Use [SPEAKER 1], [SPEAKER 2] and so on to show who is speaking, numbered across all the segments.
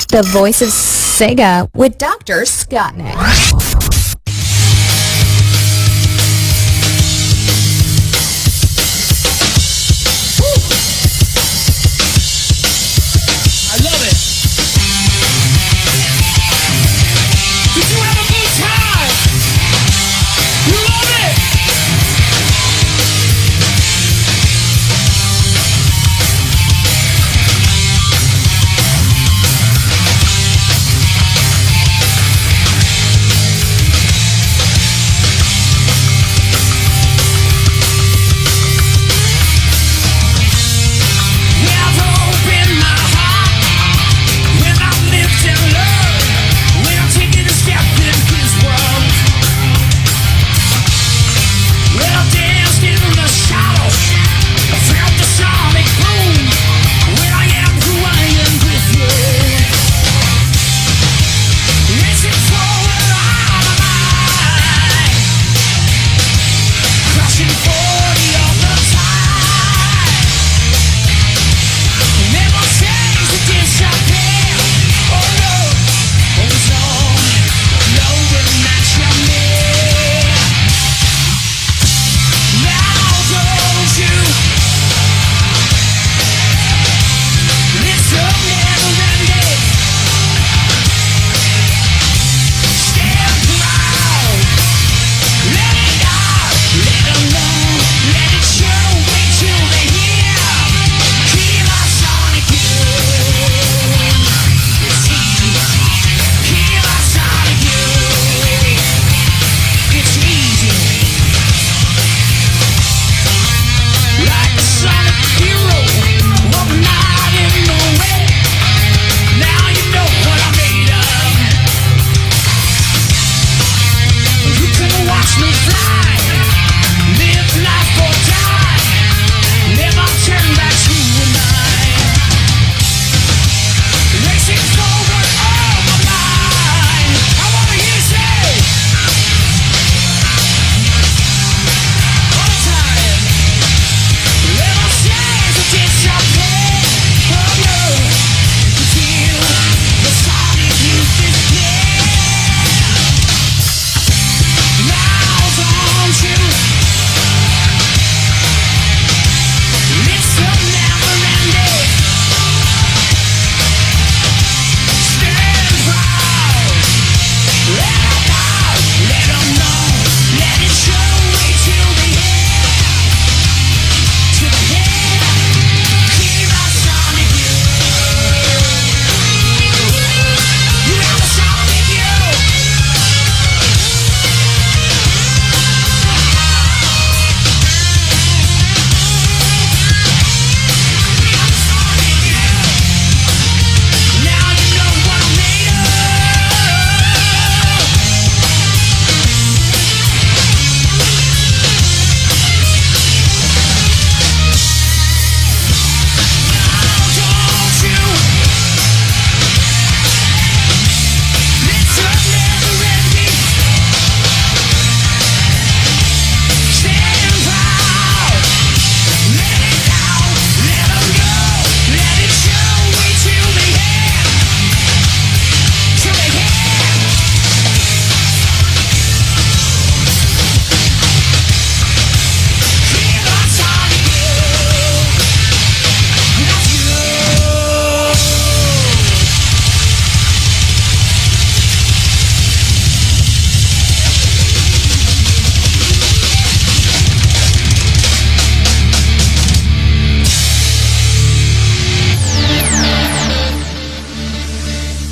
[SPEAKER 1] The Voice of Sega with Dr. Scottnick.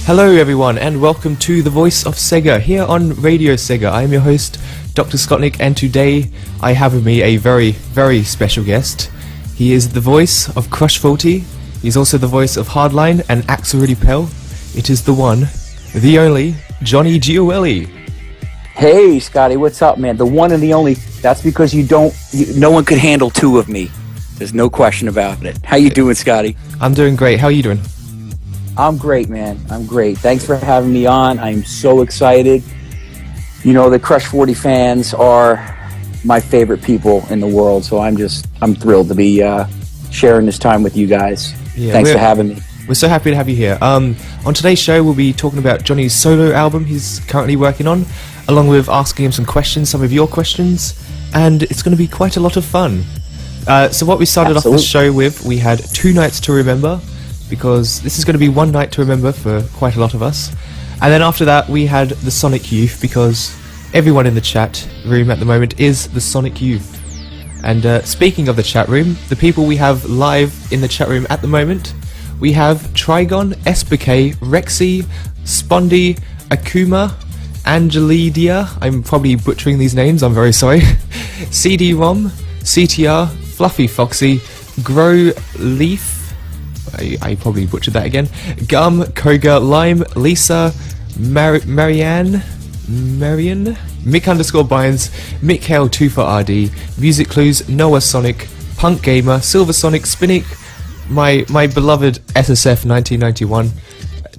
[SPEAKER 2] Hello everyone and welcome to The Voice of Sega here on Radio Sega. I am your host, Dr. Scottnick, and today I have with me a very, very special guest. He is the voice of Crush 40, he's also the voice of Hardline and Axel Really Pell. It is the one, the only, Johnny Gioeli.
[SPEAKER 3] Hey Scotty, what's up, man? The one and the only. That's because no one could handle two of me. There's no question about it. How you doing, Scotty?
[SPEAKER 2] I'm doing great, how are you doing?
[SPEAKER 3] I'm great, man. I'm great. Thanks for having me on. I'm so excited. You know, the Crush 40 fans are my favorite people in the world, so I'm thrilled to be sharing this time with you guys. Yeah, thanks for having me.
[SPEAKER 2] We're so happy to have you here. On today's show, we'll be talking about Johnny's solo album he's currently working on, along with asking him some questions, some of your questions, and it's going to be quite a lot of fun. So what we started off the show with, we had 2 nights to remember, because this is going to be one night to remember for quite a lot of us. And then after that, we had the Sonic Youth, because everyone in the chat room at the moment is the Sonic Youth. And speaking of the chat room, the people we have live in the chat room at the moment, we have Trigon, SBK, Rexy, Spondy, Akuma, Angelidia, I'm probably butchering these names, I'm very sorry, CD-ROM, CTR, Fluffy Foxy, Grow Leaf, I probably butchered that again, Gum, Koga, Lime, Lisa, Marianne, Mick_Bynes, Mick Hale 2 for RD, Music Clues, Noah Sonic, Punk Gamer, Silver Sonic, Spinnick, my beloved SSF 1991,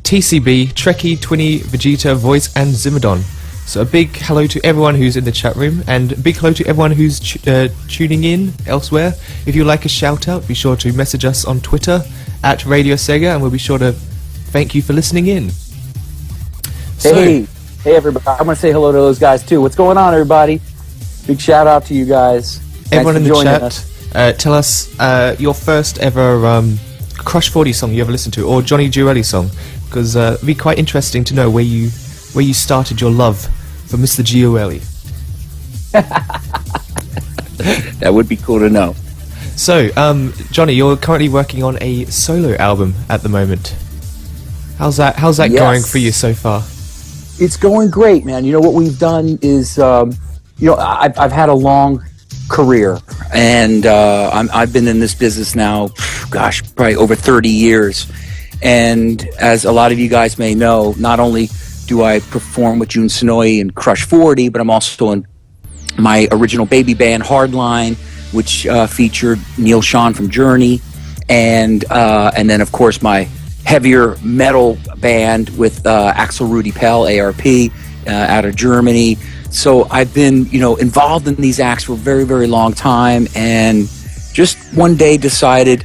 [SPEAKER 2] TCB, Trekkie, Twinny, Vegeta, Voice, and Zimmerdon. So a big hello to everyone who's in the chat room, and a big hello to everyone who's tuning in elsewhere. If you'd like a shout out, be sure to message us on Twitter at Radio Sega, and we'll be sure to thank you for listening in.
[SPEAKER 3] Hey everybody, I want to say hello to those guys too. What's going on, everybody? Big shout out to you guys.
[SPEAKER 2] Everyone in the chat, tell us your first ever Crush 40 song you ever listened to, or Johnny Gioeli song, because it'd be quite interesting to know where you started your love for Mr. Gioeli.
[SPEAKER 3] That would be cool to know.
[SPEAKER 2] So, Johnny, you're currently working on a solo album at the moment. How's that going for you so far?
[SPEAKER 3] It's going great, man. You know, what we've done is, I've had a long career, and I've been in this business now, probably over 30 years. And as a lot of you guys may know, not only do I perform with Jun Sonoe and Crush 40, but I'm also in my original baby band Hardline, which featured Neil Schon from Journey, and then of course my heavier metal band with Axel Rudi Pell, ARP, out of Germany. So I've been, involved in these acts for a very, very long time, and just one day decided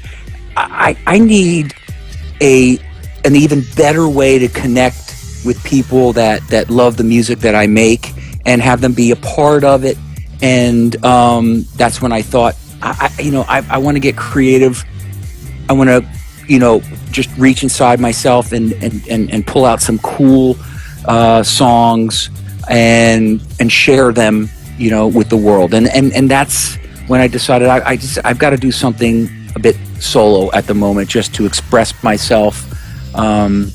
[SPEAKER 3] I need an even better way to connect with people that love the music that I make and have them be a part of it. And that's when I thought, I want to get creative. I want to, just reach inside myself and pull out some cool songs and share them, with the world. And that's when I decided I've got to do something a bit solo at the moment, just to express myself and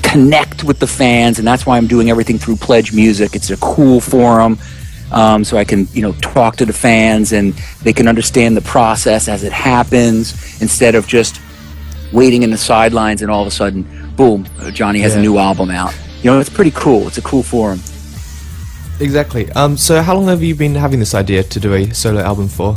[SPEAKER 3] connect with the fans. And that's why I'm doing everything through Pledge Music. It's a cool forum, so I can talk to the fans, and they can understand the process as it happens, instead of just waiting in the sidelines and all of a sudden, boom, Johnny has a new album out. It's pretty cool. It's a cool forum.
[SPEAKER 2] Exactly. So how long have you been having this idea to do a solo album for?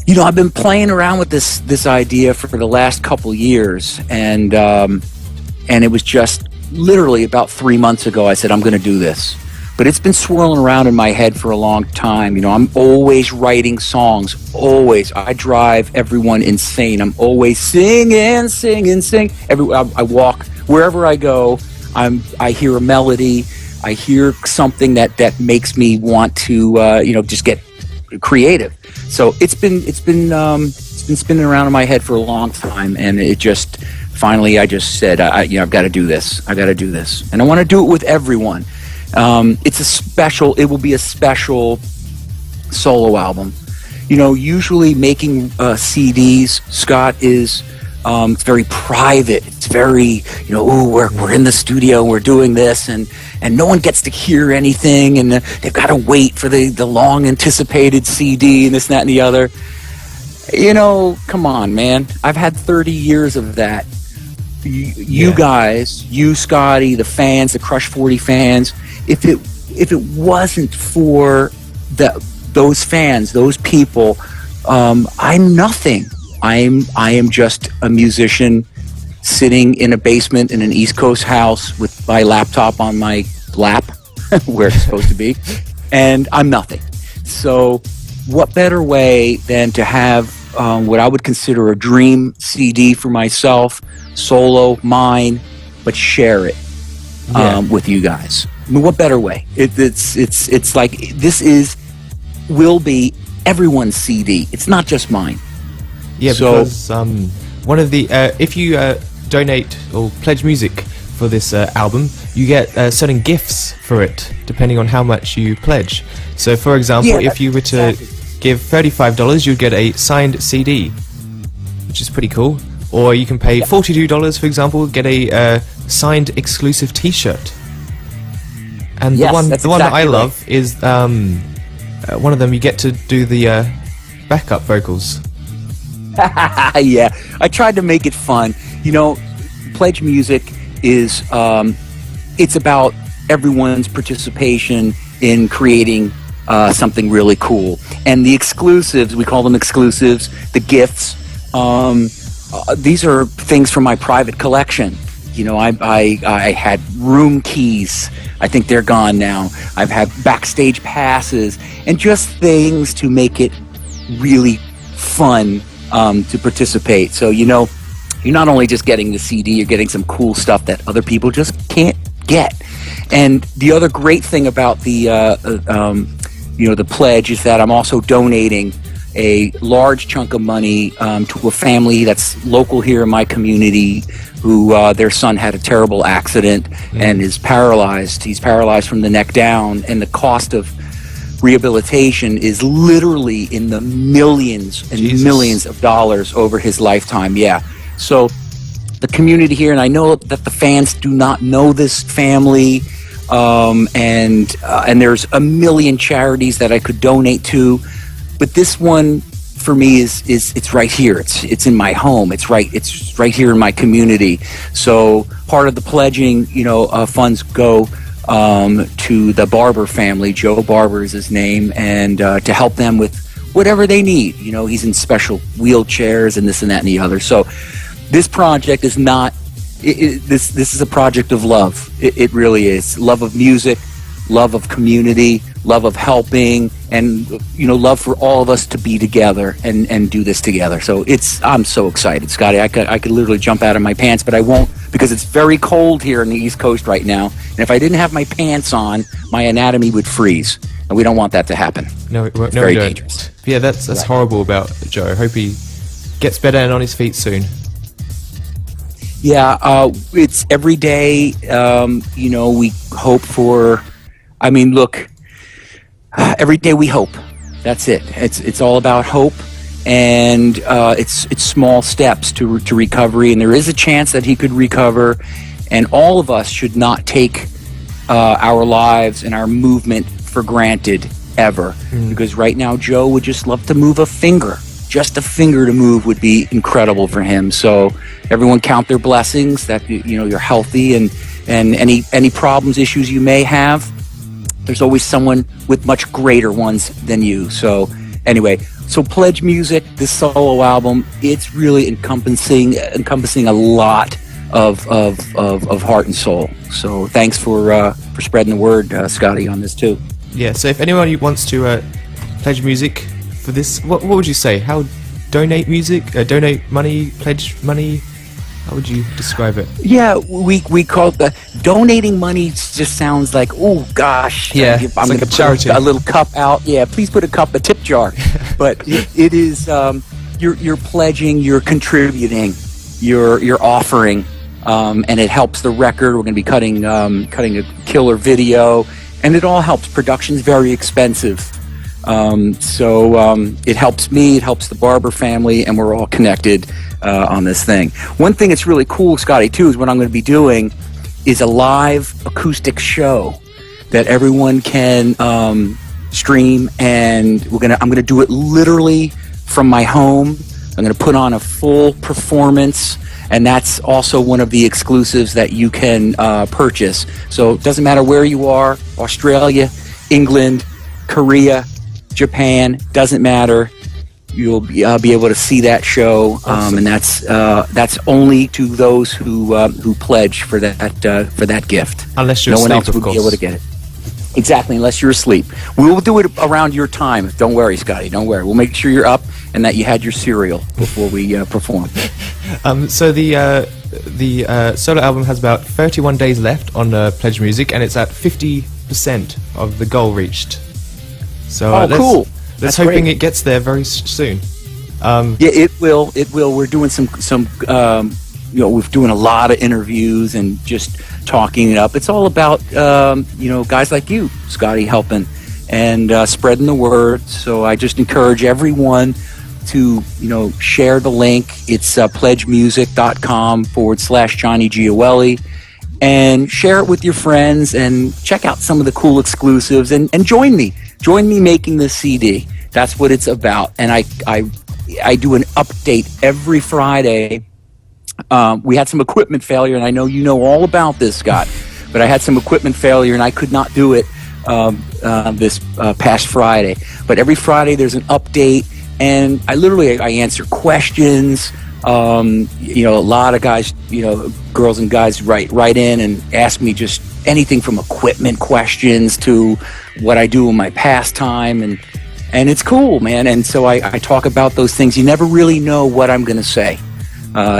[SPEAKER 3] I've been playing around with this idea for the last couple years, and it was just literally about 3 months ago I said, I'm going to do this. But it's been swirling around in my head for a long time. I'm always writing songs, always. I drive everyone insane. I'm always sing. I walk, wherever I go, I hear a melody, I hear something that makes me want to, just get creative. So it's been spinning around in my head for a long time, and it just finally I just said, I've got to do this. I got to do this, and I want to do it with everyone. It will be a special solo album. Usually making CDs, Scott, is it's very private. It's very, we're in the studio, we're doing this, and no one gets to hear anything, and they've got to wait for the long anticipated CD and this, that, and the other. Come on, man. I've had 30 years of that. You guys, you, Scotty, the fans, the Crush 40 fans, if it wasn't for those fans, those people, I'm nothing. I am just a musician sitting in a basement in an East Coast house with my laptop on my lap, where it's supposed to be, and I'm nothing. So what better way than to have what I would consider a dream CD for myself, solo, mine, but share it with you guys. I mean, what better way? It's like this will be everyone's CD. It's not just mine.
[SPEAKER 2] Yeah, because one of the if you donate or pledge music for this album, you get certain gifts for it, depending on how much you pledge. So, for example, if you were to give $35, you'd get a signed CD, which is pretty cool. Or you can pay $42, for example, get a signed exclusive T-shirt. And the one that I love is one of them. You get to do the backup vocals.
[SPEAKER 3] Yeah, I tried to make it fun. You know, pledge music is it's about everyone's participation in creating something really cool. And the exclusives, we call them exclusives, the gifts, these are things from my private collection. You know, I had room keys. I think they're gone now. I've had backstage passes and just things to make it really fun to participate. So, you know, you're not only just getting the CD, you're getting some cool stuff that other people just can't get. And the other great thing about the the pledge is that I'm also donating a large chunk of money to a family that's local here in my community who their son had a terrible accident and is paralyzed. He's paralyzed from the neck down, and the cost of rehabilitation is literally in the millions and millions of dollars over his lifetime. Yeah. So the community here, and I know that the fans do not know this family, and there's a million charities that I could donate to, but this one for me is it's right here. It's in my home. It's right here in my community. So part of the pledging, funds go to the Barber family. Joe Barber is his name, and to help them with whatever they need. You know, he's in special wheelchairs and this and that and the other. So this project is not. This is a project of love. It really is. Love of music, love of community, love of helping, and love for all of us to be together and do this together. So I'm so excited, Scotty. I could literally jump out of my pants, but I won't, because it's very cold here in the East Coast right now. And if I didn't have my pants on, my anatomy would freeze, and we don't want that to happen.
[SPEAKER 2] No,
[SPEAKER 3] it's
[SPEAKER 2] no,
[SPEAKER 3] very
[SPEAKER 2] we don't.
[SPEAKER 3] dangerous.
[SPEAKER 2] Yeah, that's
[SPEAKER 3] Right.
[SPEAKER 2] horrible about Joe. I hope he gets better and on his feet soon.
[SPEAKER 3] Yeah, it's every day. We hope for. I mean, look. Every day we hope. That's it. It's all about hope, and it's small steps to recovery. And there is a chance that he could recover. And all of us should not take our lives and our movement for granted ever, because right now Joe would just love to move a finger. Just a finger to move would be incredible for him. So everyone count their blessings that you're healthy, and any problems, issues you may have, there's always someone with much greater ones than you. So anyway, so Pledge Music, this solo album, it's really encompassing a lot of heart and soul. So thanks for spreading the word, Scotty, on this too.
[SPEAKER 2] Yeah. So if anyone wants to pledge music for this, what would you say? How donate music? Donate money? Pledge money? How would you describe it?
[SPEAKER 3] Yeah, we call it donating money. Just sounds like, oh gosh,
[SPEAKER 2] yeah,
[SPEAKER 3] I'm going to put a little cup out. Yeah, please put a tip jar. But it is you're pledging, you're contributing, you're offering, and it helps the record. We're going to be cutting a killer video, and it all helps. Production's very expensive. So it helps me, it helps the Barber family, and we're all connected on this thing. One thing that's really cool, Scotty, too, is what I'm going to be doing is a live acoustic show that everyone can stream, and I'm going to do it literally from my home. I'm going to put on a full performance, and that's also one of the exclusives that you can purchase. So it doesn't matter where you are, Australia, England, Korea, Japan, doesn't matter. You'll be able to see that show, and that's only to those who pledge for that gift.
[SPEAKER 2] Unless you're
[SPEAKER 3] no one
[SPEAKER 2] asleep,
[SPEAKER 3] else would
[SPEAKER 2] of
[SPEAKER 3] be able
[SPEAKER 2] course.
[SPEAKER 3] to get it. Exactly, unless you're asleep. We'll do it around your time. Don't worry, Scotty. Don't worry. We'll make sure you're up and that you had your cereal before we perform.
[SPEAKER 2] So the solo album has about 31 days left on Pledge Music, and it's at 50% of the goal reached. So
[SPEAKER 3] cool.
[SPEAKER 2] Let's hoping it gets there very soon.
[SPEAKER 3] Yeah, it will. It will. We're doing some we're doing a lot of interviews and just talking it up. It's all about guys like you, Scotty, helping and spreading the word. So I just encourage everyone to share the link. It's pledgemusic.com/Johnny Gioeli, and share it with your friends and check out some of the cool exclusives and join me making this CD. That's what it's about. And I do an update every Friday. We had some equipment failure, and I know you know all about this, Scott, but I had some equipment failure and I could not do it this past Friday. But every Friday there's an update, and I answer questions. A lot of guys, girls and guys write in and ask me just anything from equipment questions to what I do in my pastime, and it's cool, man. And so I talk about those things. You never really know what I'm going to say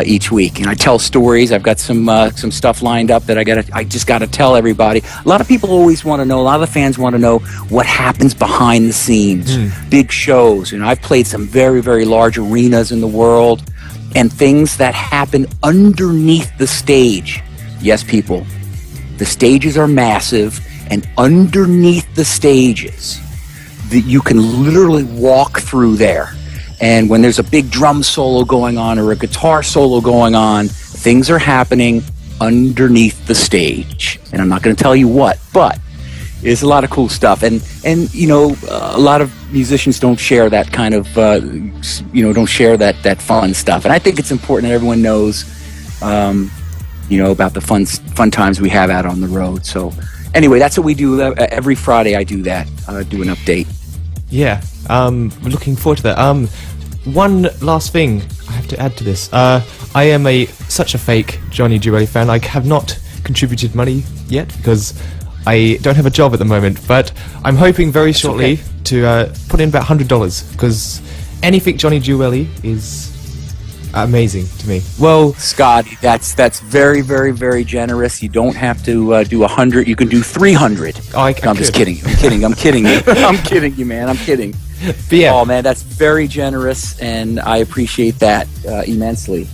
[SPEAKER 3] each week, and I tell stories. I've got some stuff lined up that I just got to tell everybody. A lot of people always want to know. A lot of the fans want to know what happens behind the scenes, big shows. And I've played some very, very large arenas in the world, and things that happen underneath the stage. Yes, people, the stages are massive, and underneath the stages, that you can literally walk through there. And when there's a big drum solo going on or a guitar solo going on, things are happening underneath the stage. And I'm not going to tell you what, but it's a lot of cool stuff. And a lot of musicians don't share that kind of, don't share that fun stuff. And I think it's important that everyone knows, about the fun times we have out on the road. So anyway, that's what we do every Friday. I do that, do an update.
[SPEAKER 2] Yeah, we're looking forward to that. One last thing I have to add to this. I am such a fake Johnny Gioeli fan. I have not contributed money yet because I don't have a job at the moment, but I'm hoping very shortly to put in about $100, because anything Johnny Gioeli is amazing to me. Well,
[SPEAKER 3] Scotty, that's very, very, very generous. You don't have to do 100. You can do 300. I'm just kidding. I'm kidding you. I'm kidding you, man. I'm kidding.
[SPEAKER 2] But yeah.
[SPEAKER 3] Oh, man, that's very generous, and I appreciate that immensely.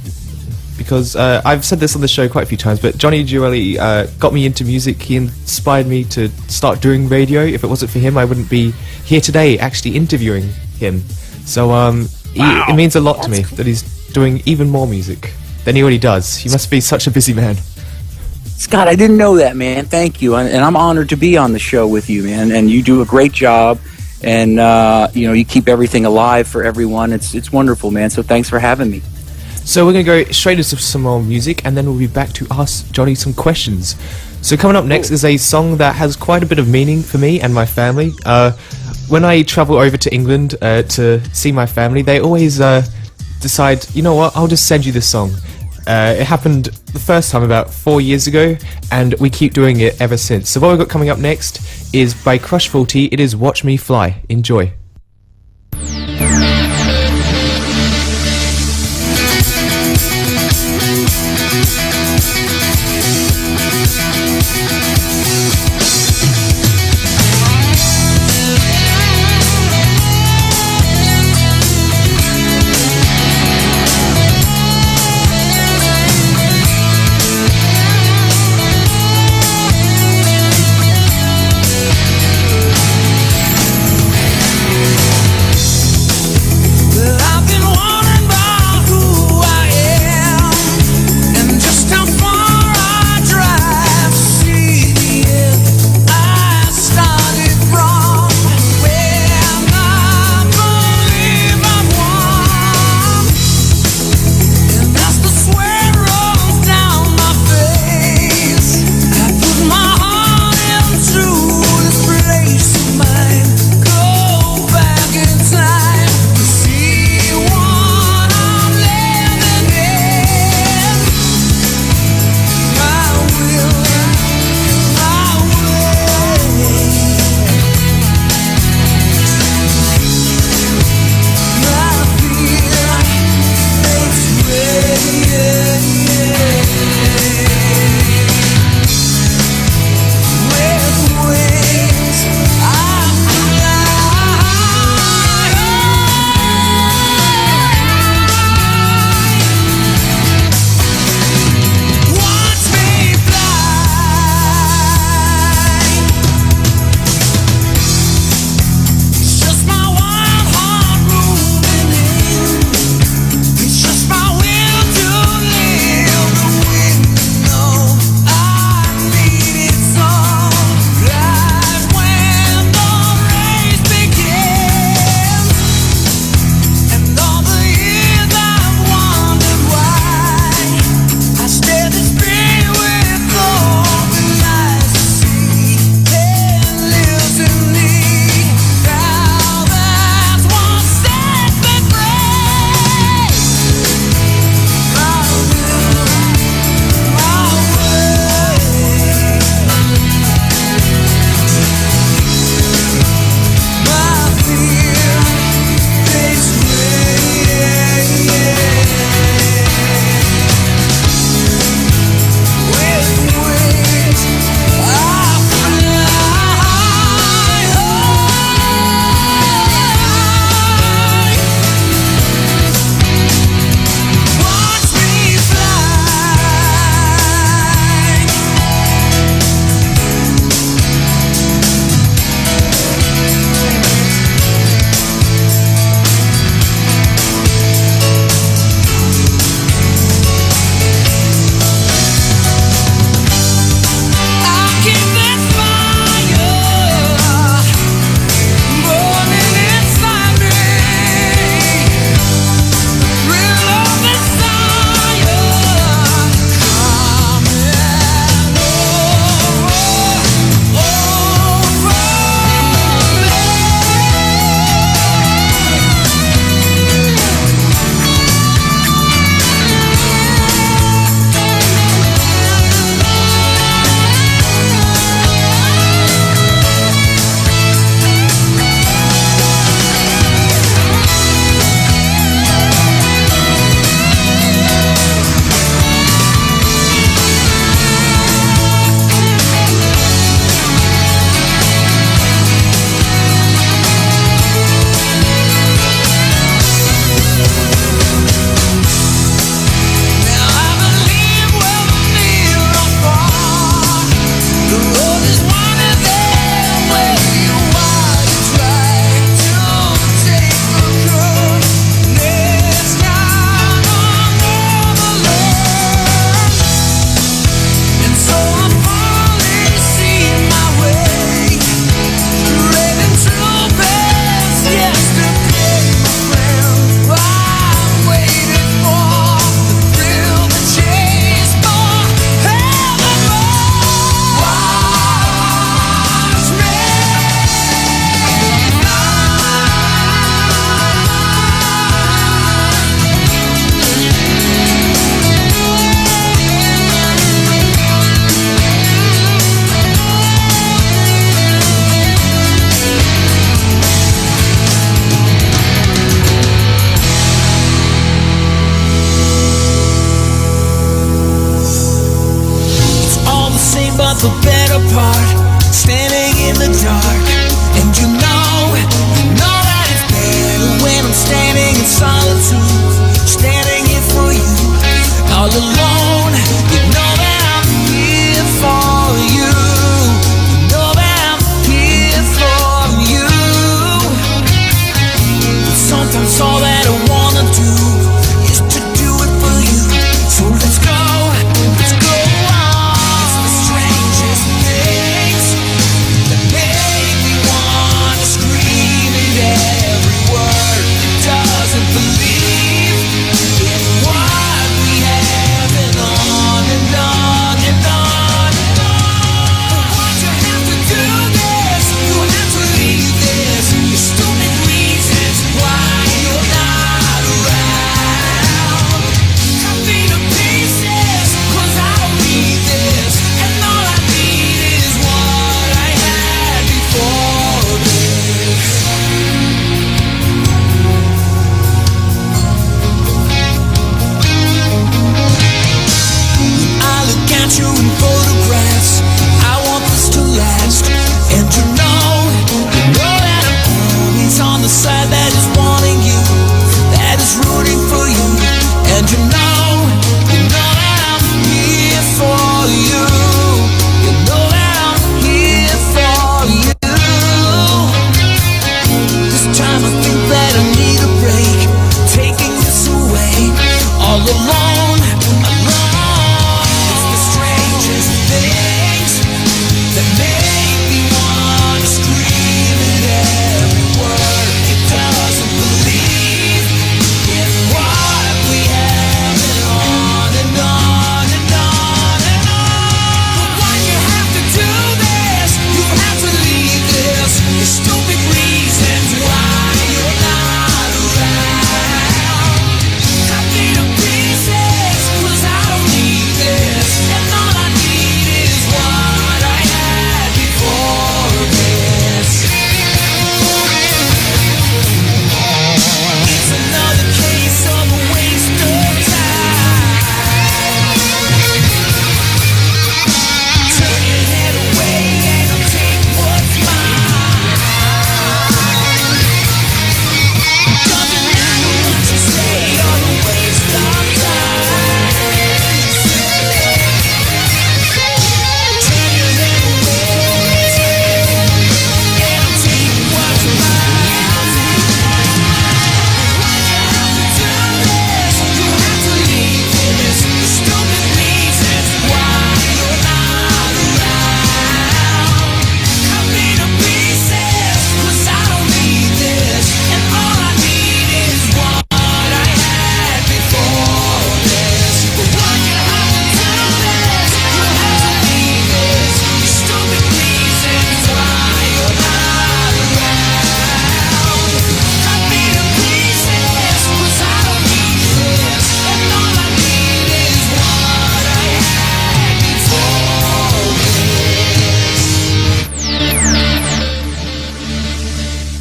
[SPEAKER 2] Because I've said this on the show quite a few times, but Johnny Gioeli got me into music. He inspired me to start doing radio. If it wasn't for him, I wouldn't be here today actually interviewing him. So it means a lot to me that he's doing even more music than he already does. He must be such a busy man.
[SPEAKER 3] Scott, I didn't know that, man. Thank you. And I'm honored to be on the show with you, man. And you do a great job. And, you keep everything alive for everyone. It's wonderful, man. So thanks for having me.
[SPEAKER 2] So we're going to go straight into some more music, and then we'll be back to ask Johnny some questions. So coming up next is a song that has quite a bit of meaning for me and my family. When I travel over to England to see my family, they always decide, you know what, I'll just send you this song. It happened the first time about 4 years ago, and we keep doing it ever since. So what we've got coming up next is by Crush 40. It is Watch Me Fly. Enjoy.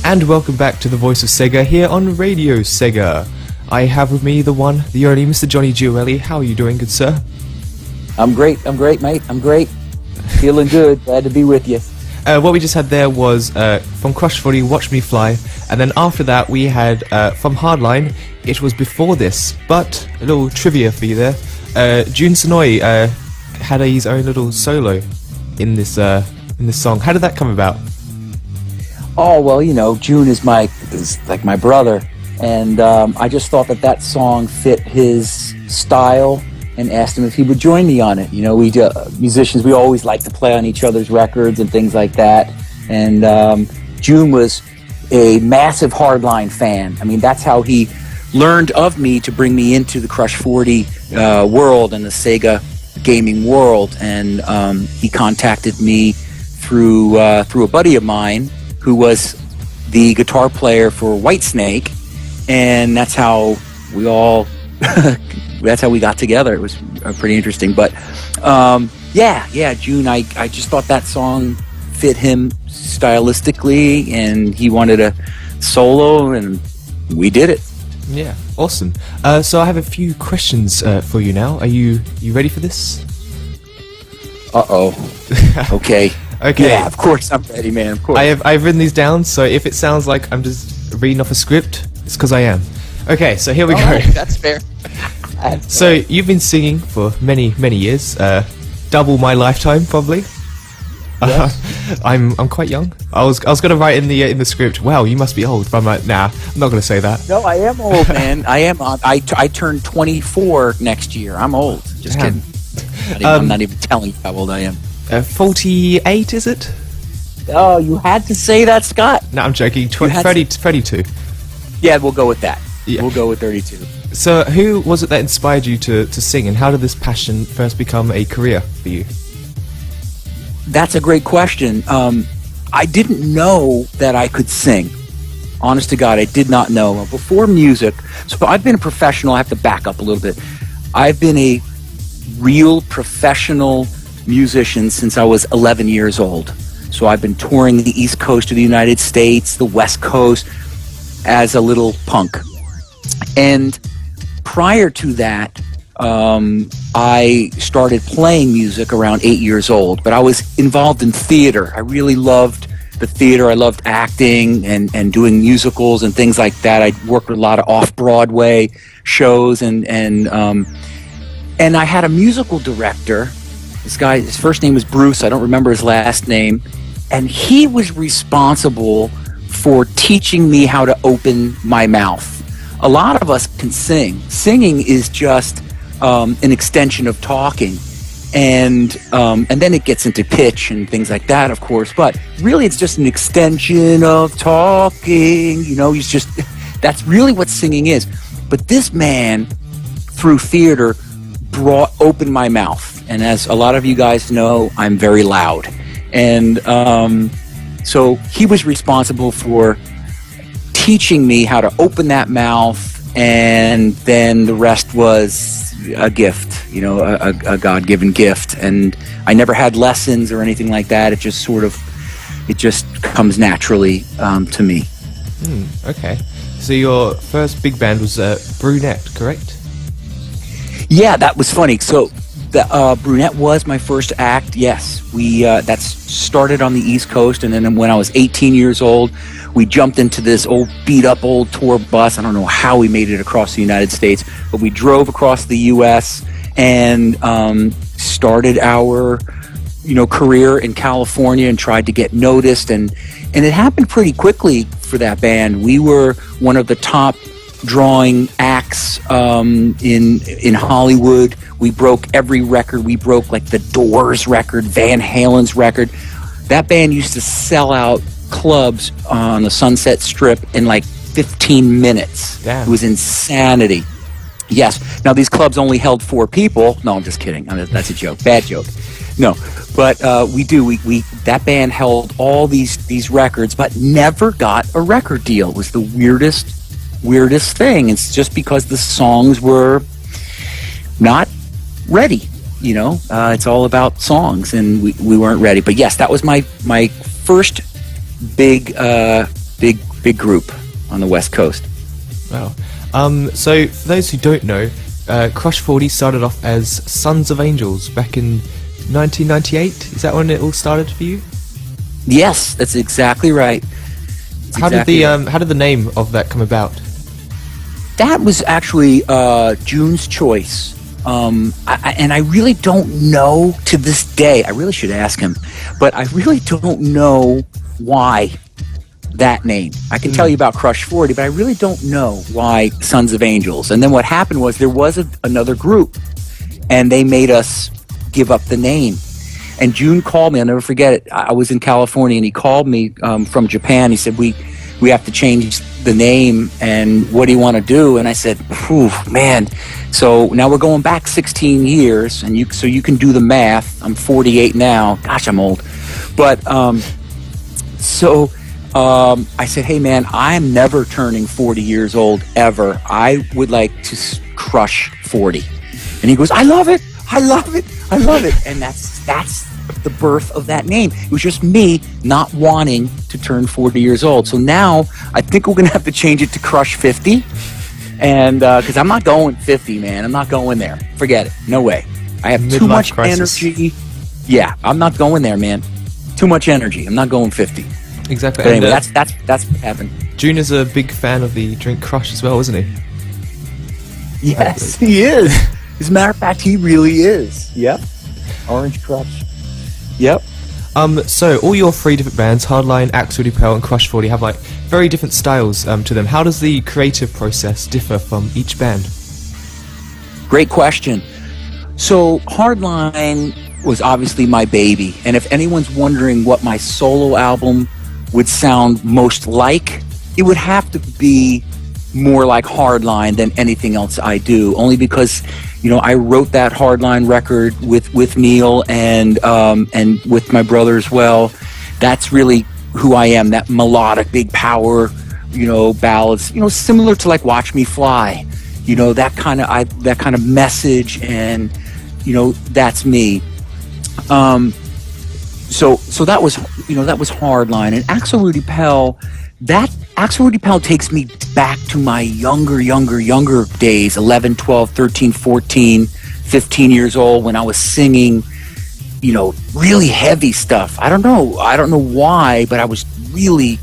[SPEAKER 2] And welcome back to the Voice of Sega here on Radio Sega. I have with me the one, the only Mr. Johnny Gioeli. How are you doing, good sir?
[SPEAKER 3] I'm great, mate. I'm great. Feeling good. Glad to be with you.
[SPEAKER 2] What we just had there was from Crush 40, Watch Me Fly, and then after that we had from Hardline, it was before this, but a little trivia for you there. Jun Sonoi had his own little solo in this song. How did that come about?
[SPEAKER 3] Oh, well, you know, June is like my brother, and I just thought that song fit his style and asked him if he would join me on it. You know, we musicians, we always like to play on each other's records and things like that, and June was a massive Hardline fan. I mean, that's how he learned of me to bring me into the Crush 40 world and the Sega gaming world, and he contacted me through a buddy of mine who was the guitar player for Whitesnake, and that's how we all that's how we got together. It was pretty interesting, but June, I just thought that song fit him stylistically, and he wanted a solo, and we did it.
[SPEAKER 2] Yeah, awesome. So I have a few questions for you now. Are you ready for this?
[SPEAKER 3] Okay.
[SPEAKER 2] Okay.
[SPEAKER 3] Yeah, of course I'm ready, man. Of course.
[SPEAKER 2] I've written these down, so if it sounds like I'm just reading off a script, it's because I am. Okay, so here we go.
[SPEAKER 3] Right, that's fair.
[SPEAKER 2] So you've been singing for many years, double my lifetime probably. Yes. I'm quite young. I was gonna write in the script, wow, you must be old, but I'm like, nah, I'm not gonna say that.
[SPEAKER 3] No, I am old, man. I am. I turn 24 next year. I'm old. Just
[SPEAKER 2] Damn.
[SPEAKER 3] kidding. I'm not even telling you how old I am.
[SPEAKER 2] 48, is it?
[SPEAKER 3] Oh, you had to say that, Scott.
[SPEAKER 2] No, I'm joking. 32.
[SPEAKER 3] Yeah, we'll go with that.
[SPEAKER 2] Yeah.
[SPEAKER 3] We'll go with 32.
[SPEAKER 2] So, who was it that inspired you to sing, and how did this passion first become a career for you?
[SPEAKER 3] That's a great question. I didn't know that I could sing. Honest to God, I did not know. Before music, so I've been a professional. I have to back up a little bit. I've been a real professional musician since I was 11 years old. So I've been touring the East Coast of the United States, the West Coast, as a little punk. And prior to that, I started playing music around 8 years old, but I was involved in theater. I really loved the theater. I loved acting and doing musicals and things like that. I worked with a lot of off-Broadway shows, and I had a musical director. This guy, his first name was Bruce. I don't remember his last name. And he was responsible for teaching me how to open my mouth. A lot of us can sing. Singing is just an extension of talking. And then it gets into pitch and things like that, of course. But really, it's just an extension of talking. You know, that's really what singing is. But this man, through theater, opened my mouth. And as a lot of you guys know, I'm very loud. And so he was responsible for teaching me how to open that mouth, and then the rest was a gift, you know, a God-given gift. And I never had lessons or anything like that. It just comes naturally to me.
[SPEAKER 2] Okay. So your first big band was Brunette, correct?
[SPEAKER 3] Yeah, that was funny. So the Brunette was my first act. Yes, we that started on the East Coast, and then when I was 18 years old, we jumped into this beat-up old tour bus. I don't know how we made it across the United States, but we drove across the U.S. and started our career in California and tried to get noticed, and it happened pretty quickly for that band. We were one of the top drawing acts in Hollywood. We broke every record. We broke like the Doors record, Van Halen's record. That band used to sell out clubs on the Sunset Strip in like 15 minutes.
[SPEAKER 2] Damn.
[SPEAKER 3] It was insanity. Yes. Now these clubs only held 4 people. No, I'm just kidding. That's a joke. Bad joke. No, but we that band held all these records, but never got a record deal. It was the weirdest thing. It's just because the songs were not ready. It's all about songs, and we weren't ready. But yes, that was my first big big group on the West Coast.
[SPEAKER 2] Wow. So for those who don't know, Crush 40 started off as Sons of Angels back in 1998. Is that when it all started for you?
[SPEAKER 3] Yes, that's exactly right.
[SPEAKER 2] How did the name of that come about?
[SPEAKER 3] That was actually June's choice. And I really don't know to this day. I really should ask him, but I really don't know why that name. I can tell you about Crush 40, but I really don't know why Sons of Angels. And then what happened was there was another group, and they made us give up the name. And June called me. I'll never forget it. I was in California, and he called me from Japan. He said, we have to change the name, and what do you want to do? And I said, "Phew, man." So now we're going back 16 years, and so you can do the math. I'm 48 now. Gosh, I'm old. But I said, "Hey, man, I'm never turning 40 years old ever. I would like to crush 40." And he goes, "I love it. I love it. I love it." And that's the birth of that name. It was just me not wanting to turn 40 years old. So now I think we're going to have to change it to Crush 50. And because I'm not going 50, man. I'm not going there. Forget it. No way. I have too much energy. Yeah, I'm not going there, man. Too much energy. I'm not going 50.
[SPEAKER 2] Exactly.
[SPEAKER 3] But anyway, that's what happened.
[SPEAKER 2] June is a big fan of the drink Crush as well, isn't he?
[SPEAKER 3] Yes, he is. As a matter of fact, he really is. Yep. Orange Crush. Yep.
[SPEAKER 2] So all your three different bands, Hardline, Axel Repel, and Crush 40, have like very different styles to them. How does the creative process differ from each band?
[SPEAKER 3] Great question. So Hardline was obviously my baby, and if anyone's wondering what my solo album would sound most like, it would have to be more like Hardline than anything else I do, only because I wrote that Hardline record with Neil and with my brother as well. That's really who I am, that melodic, big power, ballads, similar to like Watch Me Fly, that kind of message, and that's me. So that was Hardline. And Axel Rudy Pell, Axel Rudy Pell takes me back to my younger days, 11, 12, 13, 14, 15 years old, when I was singing, really heavy stuff. I don't know why, but I was really,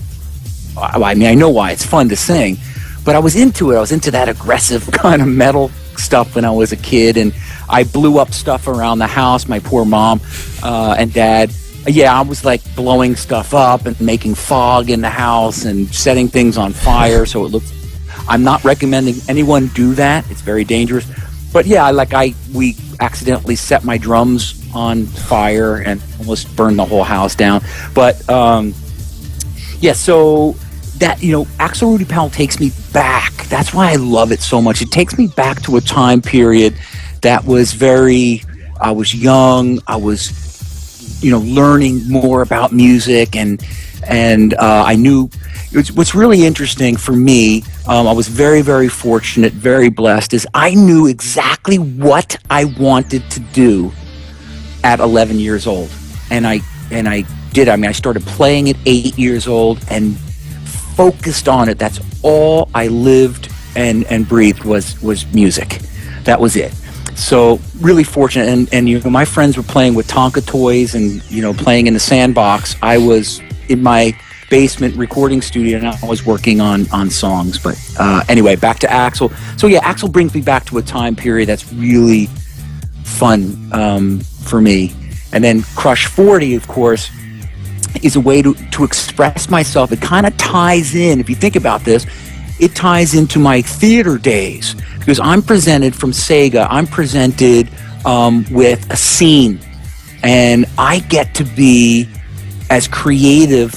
[SPEAKER 3] I know why, it's fun to sing, but I was into it. I was into that aggressive kind of metal stuff when I was a kid, and I blew up stuff around the house, my poor mom and dad. Yeah, I was like blowing stuff up and making fog in the house and setting things on fire. So it looked. I'm not recommending anyone do that. It's very dangerous. But yeah, we accidentally set my drums on fire and almost burned the whole house down. But yeah, so that Axel Rudy Pell takes me back. That's why I love it so much. It takes me back to a time period that was I was young. I was learning more about music, and I knew what's really interesting for me. I was very, very fortunate, very blessed, is I knew exactly what I wanted to do at 11 years old, and I did. I started playing at 8 years old and focused on it. That's all I lived and breathed was music. That was it. So really fortunate, and my friends were playing with Tonka toys and playing in the sandbox. I was in my basement recording studio, and I was working on songs. But anyway, back to Axel. So yeah, Axel brings me back to a time period that's really fun for me. And then Crush 40, of course, is a way to express myself. It kind of ties in, if you think about this, it ties into my theater days, because I'm presented from Sega. I'm presented with a scene, and I get to be as creative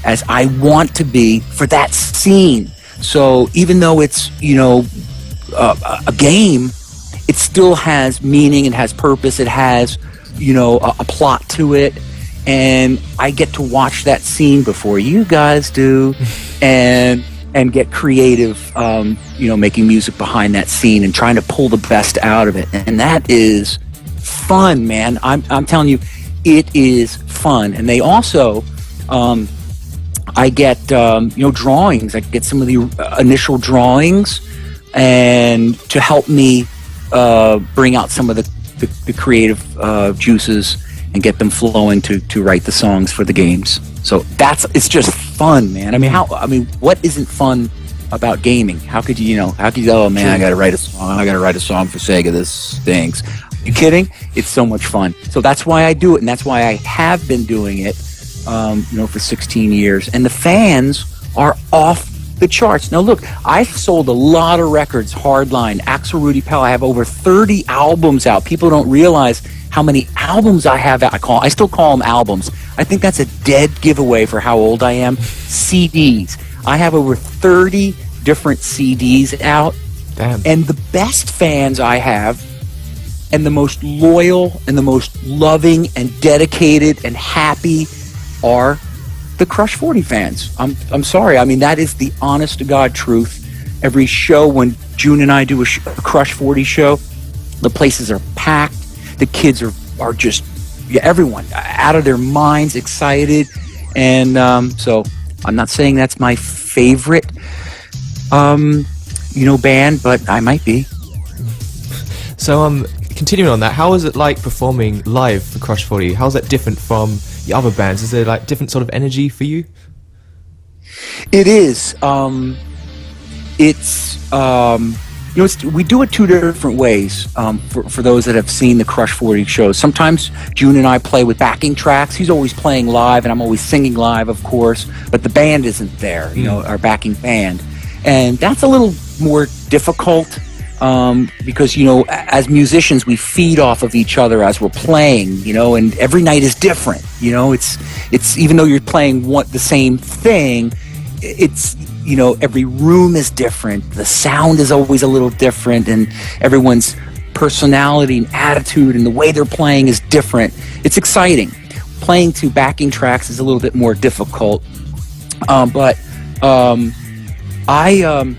[SPEAKER 3] as I want to be for that scene. So even though it's a game, it still has meaning. It has purpose. It has a plot to it, and I get to watch that scene before you guys do, and get creative, making music behind that scene and trying to pull the best out of it. And that is fun, man. I'm telling you, it is fun. And they also, I get drawings. I get some of the initial drawings, and to help me bring out some of the creative juices and get them flowing to write the songs for the games. So it's just fun, man. I mean, what isn't fun about gaming? How could you, oh man, I gotta write a song for Sega, this stinks. You kidding? It's so much fun. So that's why I do it, and that's why I have been doing it for 16 years. And the fans are off the charts. Now look, I've sold a lot of records, Hardline, Axel Rudy Pell. I have over 30 albums out. People don't realize how many albums I have out. I still call them albums. I think that's a dead giveaway for how old I am. CDs. I have over 30 different CDs out.
[SPEAKER 2] Damn.
[SPEAKER 3] And the best fans I have, and the most loyal and the most loving and dedicated and happy, are the Crush 40 fans. I'm sorry. I mean, that is the honest to God truth. Every show when June and I do a Crush 40 show, the places are packed. The kids are just, everyone out of their minds, excited. And so I'm not saying that's my favorite, band, but I might be.
[SPEAKER 2] So continuing on that, how is it like performing live for Crush 40? How's that different from the other bands? Is there like different sort of energy for you?
[SPEAKER 3] It is. We do it two different ways. For those that have seen the Crush 40 shows, sometimes June and I play with backing tracks. He's always playing live, and I'm always singing live, of course. But the band isn't there, our backing band, and that's a little more difficult. Because as musicians we feed off of each other as we're playing, and every night is different. It's even though you're playing the same thing, it's every room is different. The sound is always a little different, and everyone's personality and attitude and the way they're playing is different. It's exciting. Playing to backing tracks is a little bit more difficult, but I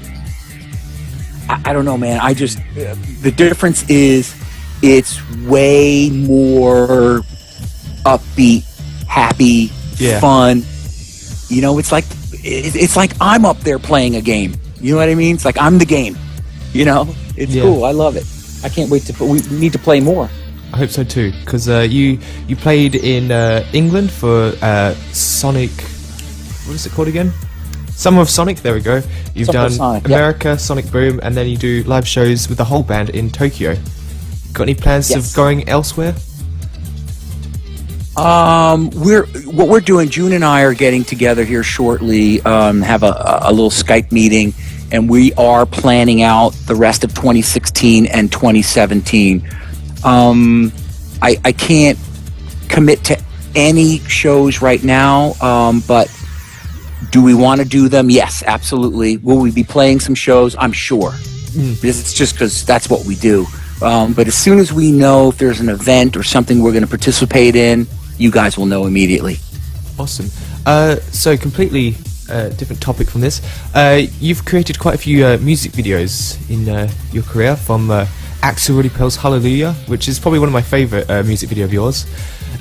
[SPEAKER 3] don't know, man. The difference is it's way more upbeat, happy, fun. It's like I'm up there playing a game. You know what I mean? It's like I'm the game. It's cool. I love it. I can't wait we need to play more.
[SPEAKER 2] I hope so too, because you played in England for Sonic. What is it called again? Summer of Sonic, there we go. You've done Sonic, America, Sonic Boom, and then you do live shows with the whole band in Tokyo. Got any plans of going elsewhere?
[SPEAKER 3] What we're doing, June and I are getting together here shortly, have a little Skype meeting, and we are planning out the rest of 2016 and 2017. I can't commit to any shows right now, but do we want to do them? Yes, absolutely. Will we be playing some shows? I'm sure. It's just because that's what we do. But as soon as we know if there's an event or something we're going to participate in, you guys will know immediately.
[SPEAKER 2] Awesome. So completely different topic from this. You've created quite a few music videos in your career, from Axel Rudy Pell's Hallelujah, which is probably one of my favourite music video of yours.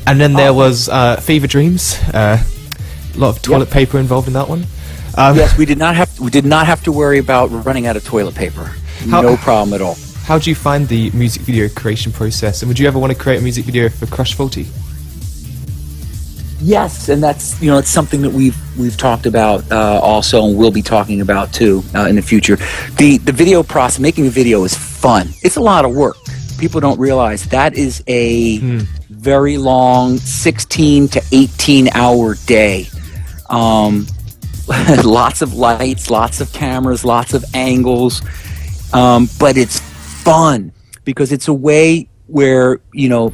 [SPEAKER 2] And then there was Fever Dreams. A lot of toilet paper involved in that one.
[SPEAKER 3] Yes, we did not have to worry about running out of toilet paper. No problem at all.
[SPEAKER 2] How do you find the music video creation process, and would you ever want to create a music video for Crush 40?
[SPEAKER 3] Yes, and that's it's something that we've talked about also, and we'll be talking about too in the future. The video process, making a video, is fun. It's a lot of work. People don't realize that is a very long 16 to 18 hour day. Lots of lights, lots of cameras, lots of angles, but it's fun because it's a way where you're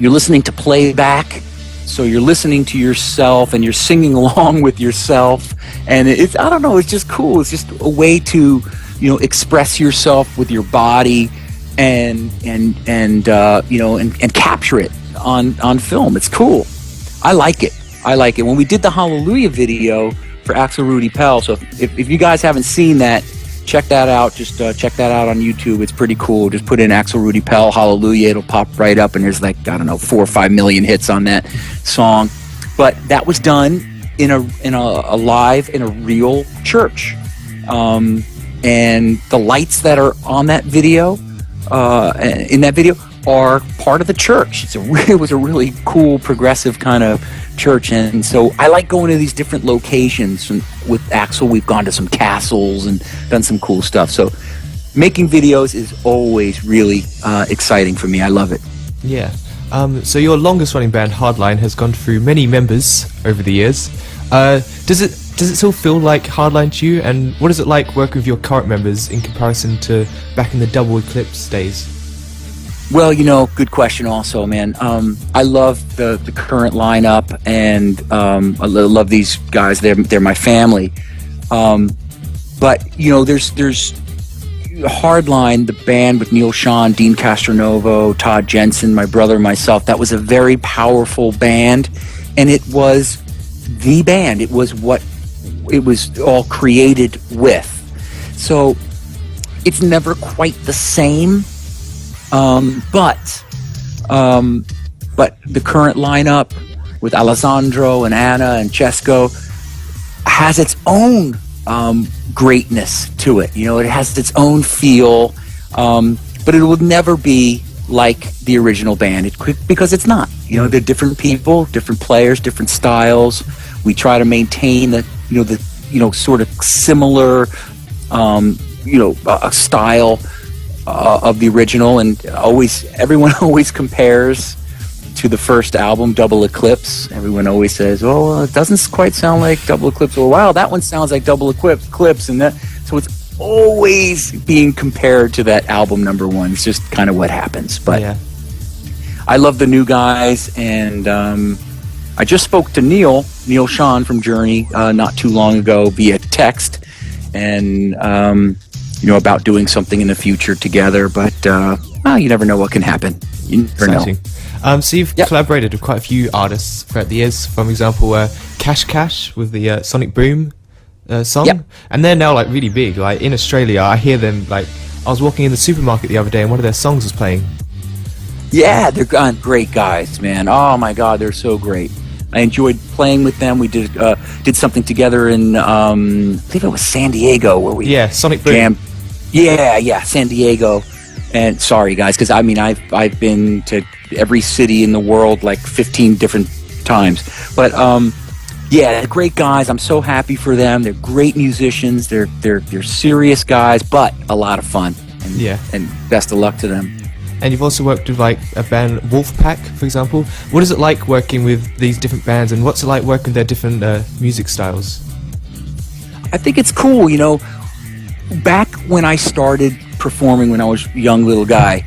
[SPEAKER 3] listening to playback, so you're listening to yourself and you're singing along with yourself, and it's just cool. It's just a way to express yourself with your body and capture it on film. It's cool. I like it. When we did the Hallelujah video for Axel Rudy Pell, so if you guys haven't seen that, check that out. Just check that out on YouTube. It's pretty cool. Just put in Axel Rudy Pell Hallelujah. It'll pop right up, and there's 4 or 5 million hits on that song. But that was done in a live in a real church, and the lights that are on that video, in that video, are part of the church. It was a really cool, progressive kind of church, and so I like going to these different locations. And with Axel, we've gone to some castles and done some cool stuff. So making videos is always really exciting for me. I love it.
[SPEAKER 2] Yeah. So your longest running band, Hardline, has gone through many members over the years. Does it still feel like Hardline to you? And what is it like working with your current members in comparison to back in the Double Eclipse days?
[SPEAKER 3] Well, good question also, man. I love the current lineup, and I love these guys. They're my family. But, there's Hardline, the band with Neil Schon, Dean Castronovo, Todd Jensen, my brother, myself. That was a very powerful band, and it was the band. It was what it was all created with. So it's never quite the same, but the current lineup with Alessandro and Anna and Cesco has its own greatness to it. It has its own feel, but it will never be like the original band. Because it's not. They're different people, different players, different styles. We try to maintain the sort of similar style of the original, and everyone always compares to the first album, Double Eclipse. Everyone always says, "Oh, well, it doesn't quite sound like Double Eclipse," or "Wow, that one sounds like Double Eclipse," and that. So it's always being compared to that album number one. It's just kind of what happens. But yeah. I love the new guys, and I just spoke to Neil Schon from Journey not too long ago via text, and about doing something in the future together. But you never know what can happen. You never know.
[SPEAKER 2] So you've collaborated with quite a few artists throughout the years. For example, Cash with the Sonic Boom song, and they're now really big. Like in Australia, I hear them. I was walking in the supermarket the other day, and one of their songs was playing. Yeah,
[SPEAKER 3] they're great guys, man. Oh my God, they're so great. I enjoyed playing with them. We did something together in I believe it was San Diego, where we
[SPEAKER 2] Sonic Boom.
[SPEAKER 3] Jammed. Yeah, San Diego. And sorry guys, because I've been to every city in the world 15 different times. But they're great guys. I'm so happy for them. They're great musicians. They're serious guys, but a lot of fun. And best of luck to them.
[SPEAKER 2] And you've also worked with a band, Wolfpack, for example. What is it like working with these different bands, and what's it like working with their different music styles?
[SPEAKER 3] I think it's cool. Back when I started performing when I was a young little guy,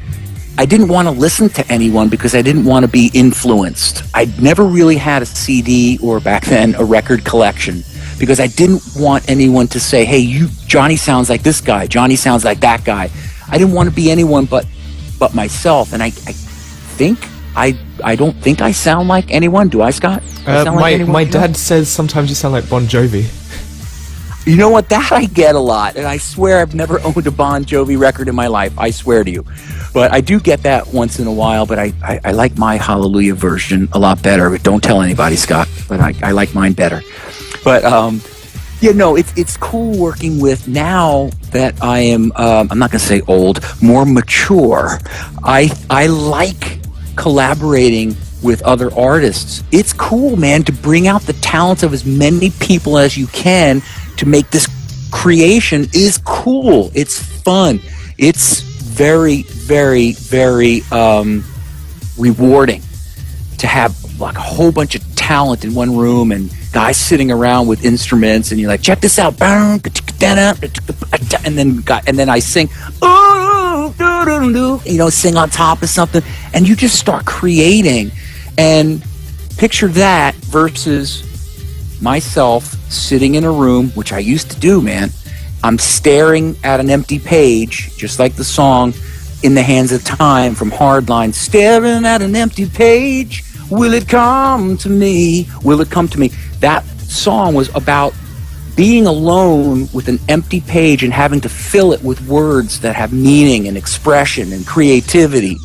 [SPEAKER 3] I didn't want to listen to anyone because I didn't want to be influenced. I'd never really had a CD or back then a record collection because I didn't want anyone to say, "Hey, Johnny sounds like this guy, Johnny sounds like that guy." I didn't want to be anyone but myself, and I don't think I sound like anyone. Do I, Scott?
[SPEAKER 2] My dad says sometimes you sound like Bon Jovi.
[SPEAKER 3] You know what? That I get a lot, and I swear I've never owned a Bon Jovi record in my life. I swear to you. But I do get that once in a while, but I like my Hallelujah version a lot better. But don't tell anybody, Scott, but I like mine better. But, it's cool working with, now that I am, I'm not going to say old, more mature. I like collaborating with other artists. It's cool, man, to bring out the talents of as many people as you can to make this creation is cool. It's fun. It's very, very, very rewarding to have a whole bunch of talent in one room and guys sitting around with instruments, and you're like, check this out, and then I sing, sing on top of something, and you just start creating. And picture that versus myself sitting in a room, which I used to do, man. I'm staring at an empty page, just like the song In the Hands of Time from Hardline. Staring at an empty page, will it come to me? Will it come to me? That song was about being alone with an empty page and having to fill it with words that have meaning and expression and creativity.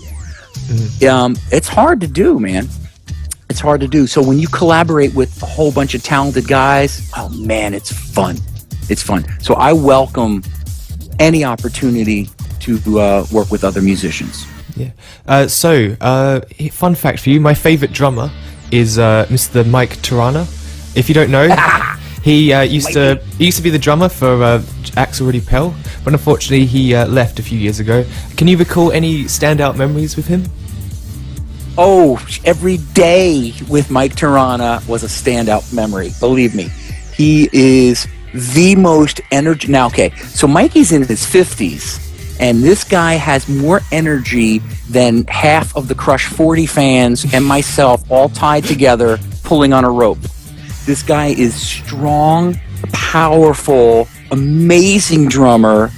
[SPEAKER 3] It's hard to do, man. It's hard to do. So when you collaborate with a whole bunch of talented guys, oh man, it's fun. It's fun. So I welcome any opportunity to work with other musicians.
[SPEAKER 2] Yeah. Fun fact for you: my favorite drummer is Mr. Mike Tirana. If you don't know, he used to be the drummer for Axel Rudy Pell, but unfortunately he left a few years ago. Can you recall any standout memories with him?
[SPEAKER 3] Oh, every day with Mike Tirana was a standout memory. Believe me, he is the most energy. Now, okay, so Mikey's in his 50s, and this guy has more energy than half of the Crush 40 fans and myself all tied together pulling on a rope. This guy is strong, powerful, amazing drummer.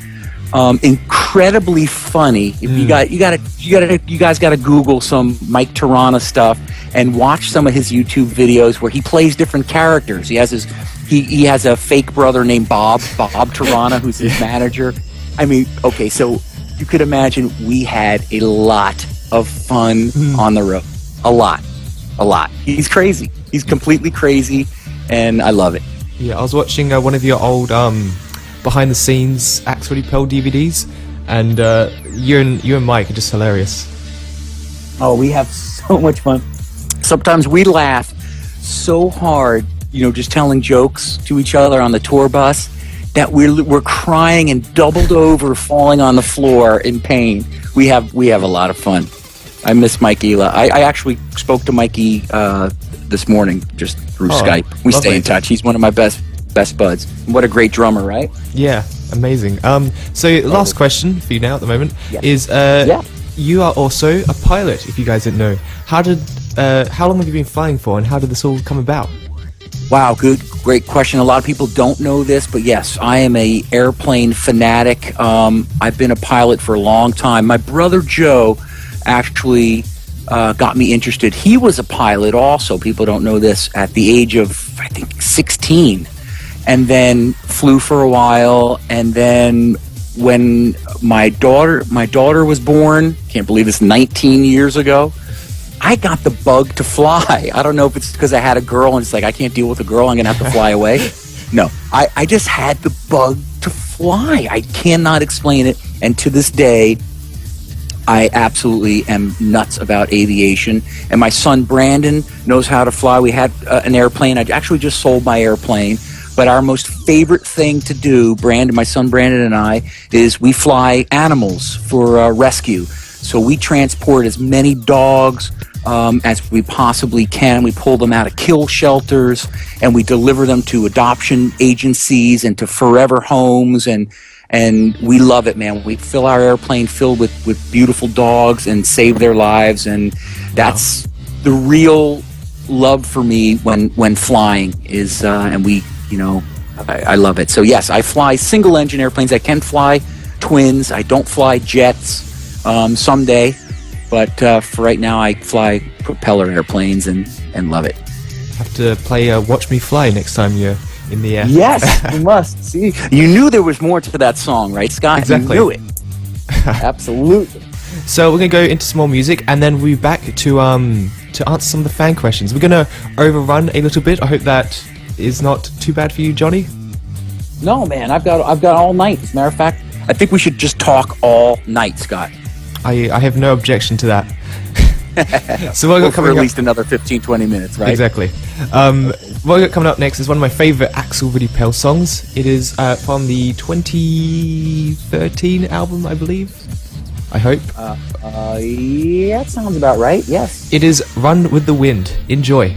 [SPEAKER 3] Incredibly funny. You guys got to Google some Mike Tirana stuff and watch some of his YouTube videos where he plays different characters. He has a fake brother named Bob Tirana, who's his manager. I mean, okay, so you could imagine we had a lot of fun on the road. A lot. He's crazy. He's completely crazy, and I love it.
[SPEAKER 2] Yeah, I was watching one of your old behind the scenes Axel Rudy Pell DVDs, and you and Mike are just hilarious.
[SPEAKER 3] Oh, we have so much fun. Sometimes we laugh so hard, just telling jokes to each other on the tour bus, that we're crying and doubled over, falling on the floor in pain. We have a lot of fun. I miss Mikey. I actually spoke to Mikey this morning just through Skype. We stay in touch. He's one of my best buds. What a great drummer, right?
[SPEAKER 2] Yeah, amazing. So last question for you now at the moment is you are also a pilot, if you guys didn't know. How long have you been flying for, and how did this all come about?
[SPEAKER 3] Wow, great question. A lot of people don't know this, but yes, I am a airplane fanatic. I've been a pilot for a long time. My brother Joe actually got me interested. He was a pilot also. People don't know this. At the age of, I think, 16. And then flew for a while, and then when my daughter was born, can't believe it's 19 years ago, I got the bug to fly. I don't know if it's because I had a girl and it's like, I can't deal with a girl, I'm gonna have to fly away. No, I just had the bug to fly. I cannot explain it, and to this day I absolutely am nuts about aviation. And my son Brandon knows how to fly. We had an airplane. I actually just sold my airplane. But our most favorite thing to do, my son Brandon and I, is we fly animals for rescue. So we transport as many dogs as we possibly can. We pull them out of kill shelters, and we deliver them to adoption agencies and to forever homes. And we love it, man. We fill our airplane filled with beautiful dogs and save their lives. And that's the real love for me when flying is, and we, I love it. So yes, I fly single engine airplanes. I can fly twins. I don't fly jets someday, but for right now I fly propeller airplanes and love it.
[SPEAKER 2] Have to play Watch Me Fly next time you're in the air.
[SPEAKER 3] Yes, you must. See, you knew there was more to that song, right, Scott?
[SPEAKER 2] Exactly.
[SPEAKER 3] You knew it. Absolutely.
[SPEAKER 2] So we're going to go into some more music, and then we'll be back to answer some of the fan questions. We're going to overrun a little bit. I hope that is not too bad for you, Johnny.
[SPEAKER 3] No, man, I've got all night. As a matter of fact, I think we should just talk all night, Scott.
[SPEAKER 2] I have no objection to that. So what we got coming
[SPEAKER 3] for at
[SPEAKER 2] up,
[SPEAKER 3] least another 15-20 minutes, right?
[SPEAKER 2] Exactly. What we got coming up next is one of my favourite Axel Rudy Pell songs. It is from the 2013 album, I believe. I hope.
[SPEAKER 3] Yeah, that sounds about right. Yes.
[SPEAKER 2] It is Run with the Wind. Enjoy.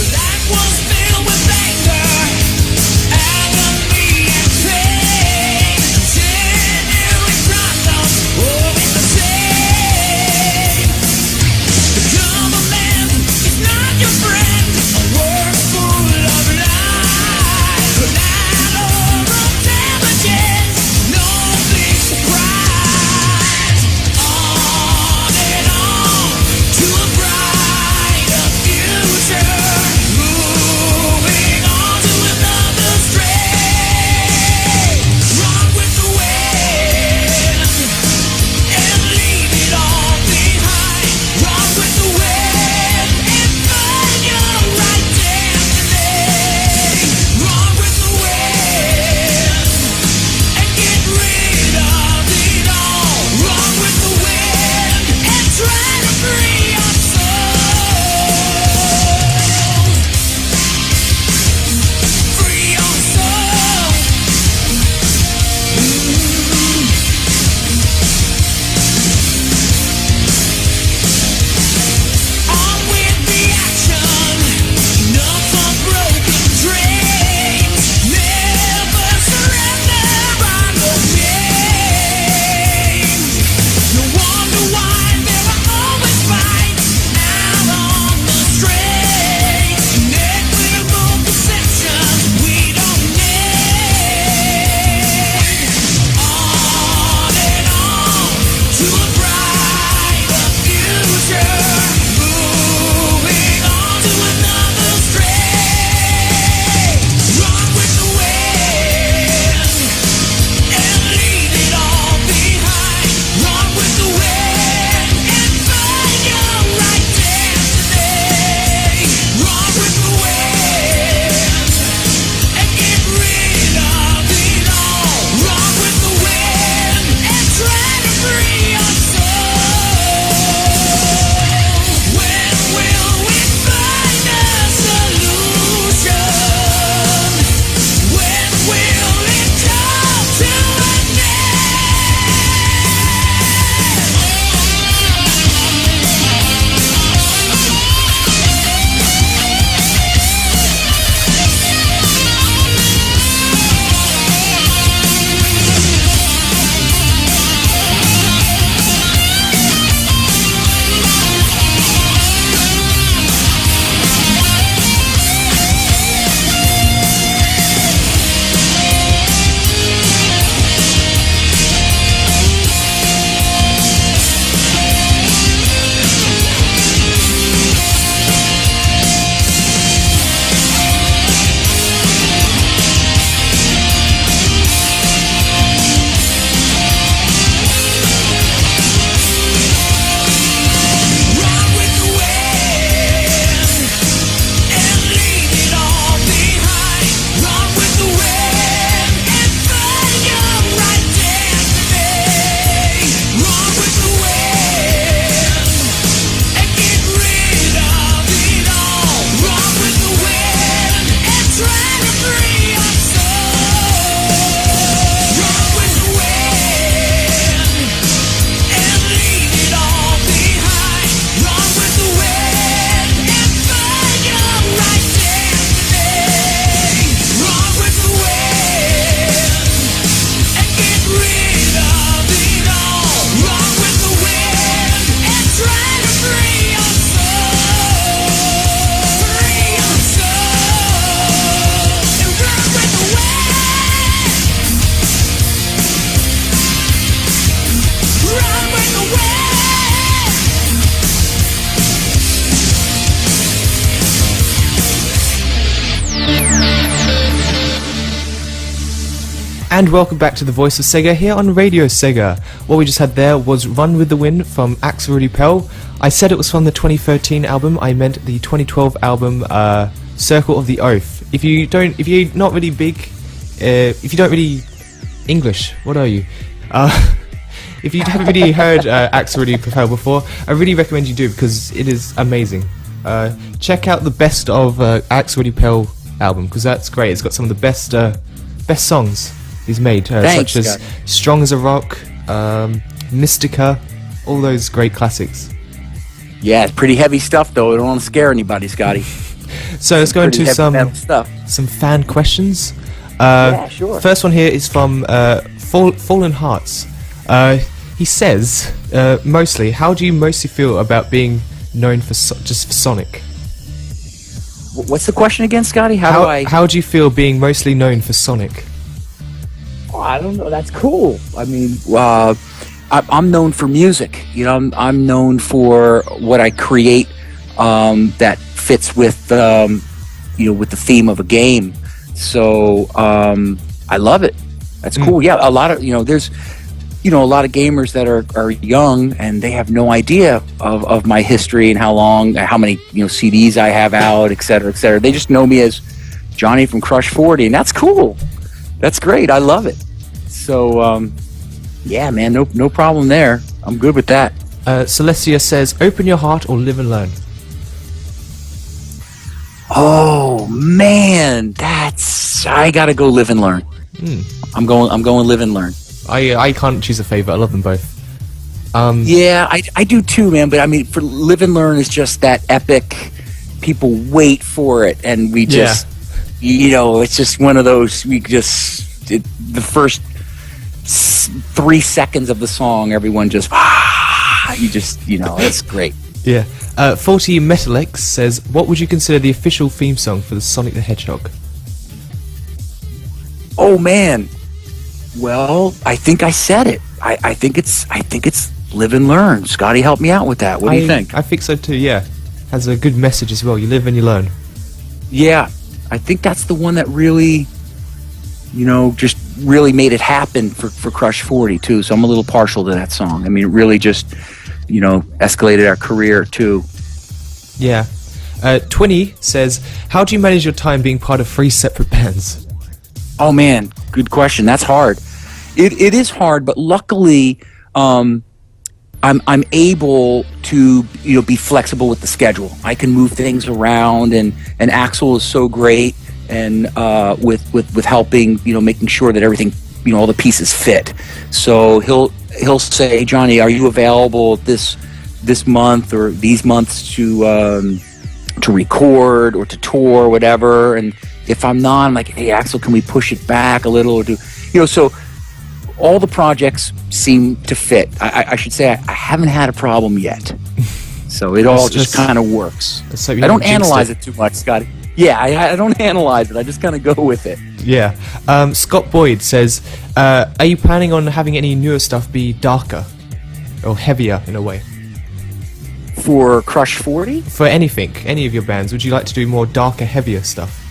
[SPEAKER 4] Life was filled with anger.
[SPEAKER 2] And welcome back to the Voice of Sega here on Radio Sega. What we just had there was Run With The Wind from Axel Pell. I said it was from the 2013 album, I meant the 2012 album Circle of the Oath. If you're not really big, if you don't really English, what are you? If you haven't really heard Axel Pell before, I really recommend you do because it is amazing. Check out the best of Axel Pell album because that's great. It's got some of the best songs he's made, such as Strong as a Rock, Mystica, all those great classics.
[SPEAKER 3] Yeah, it's pretty heavy stuff though. It don't want to scare anybody, Scotty.
[SPEAKER 2] So let's go into some fan questions.
[SPEAKER 3] Yeah, sure.
[SPEAKER 2] First one here is from Fallen Hearts. He says, mostly, how do you mostly feel about being known for just for Sonic?
[SPEAKER 3] What's the question again, Scotty?
[SPEAKER 2] How do you feel being mostly known for Sonic?
[SPEAKER 3] Oh, I don't know. That's cool. I mean, I'm known for music. You know, I'm known for what I create that fits with with the theme of a game. So I love it. That's cool. Yeah, a lot of there's a lot of gamers that are young and they have no idea of my history and how many CDs I have out, et cetera, et cetera. They just know me as Johnny from Crush 40, and that's cool. That's great. I love it. So yeah, man, no problem there. I'm good with that.
[SPEAKER 2] Celestia says, "Open your heart or live and learn."
[SPEAKER 3] Oh man, I gotta go live and learn. I'm going live and learn.
[SPEAKER 2] I can't choose a favorite. I love them both.
[SPEAKER 3] Yeah, I do too, man. But I mean, for live and learn is just that epic. People wait for it, and we just, it's just one of those. The first 3 seconds of the song, everyone just, it's great.
[SPEAKER 2] Yeah. 40 Metalex says, "What would you consider the official theme song for the Sonic the Hedgehog?"
[SPEAKER 3] Oh man. Well, I think I said it. I think it's live and learn. Scotty, help me out with that. What do you think?
[SPEAKER 2] I think so too. Yeah, has a good message as well. You live and you learn.
[SPEAKER 3] Yeah, I think that's the one that really, just really made it happen for Crush 40 too. So I'm a little partial to that song. I mean, it really just, escalated our career too.
[SPEAKER 2] Yeah. 20 says, "How do you manage your time being part of 3 separate bands?"
[SPEAKER 3] Oh man, good question. That's hard. It is hard, but luckily, I'm able to be flexible with the schedule. I can move things around, and Axel is so great, and with helping making sure that everything all the pieces fit. So he'll say, "Hey, Johnny, are you available this month or these months to record or to tour or whatever?" And if I'm not, I'm like, "Hey, Axel, can we push it back a little?" Or so all the projects seem to fit. I should say I haven't had a problem yet. So it all just kind of works.
[SPEAKER 2] So
[SPEAKER 3] I don't analyze it too much, Scotty. Yeah, I don't analyze it. I just kind of go with it.
[SPEAKER 2] Yeah. Scott Boyd says, "Are you planning on having any newer stuff be darker or heavier in a way?"
[SPEAKER 3] For Crush 40?
[SPEAKER 2] For any of your bands, would you like to do more darker, heavier stuff?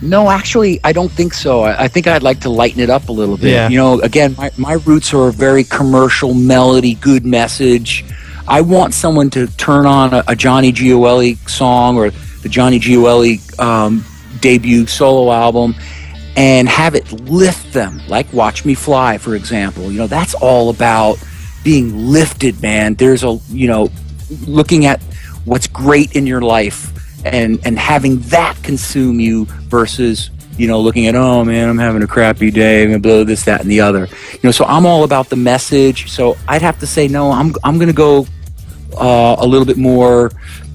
[SPEAKER 3] No, actually, I don't think so. I think I'd like to lighten it up a little bit.
[SPEAKER 2] Yeah.
[SPEAKER 3] Again, my roots are a very commercial melody, good message. I want someone to turn on a Johnny Gioeli song or the Johnny Gioeli debut solo album and have it lift them, like Watch Me Fly, for example. That's all about being lifted, man. There's looking at what's great in your life and having that consume you versus looking at, "Oh man, I'm having a crappy day, I'm gonna blow this, that, and the other." So I'm all about the message. So I'd have to say no. I'm gonna go a little bit more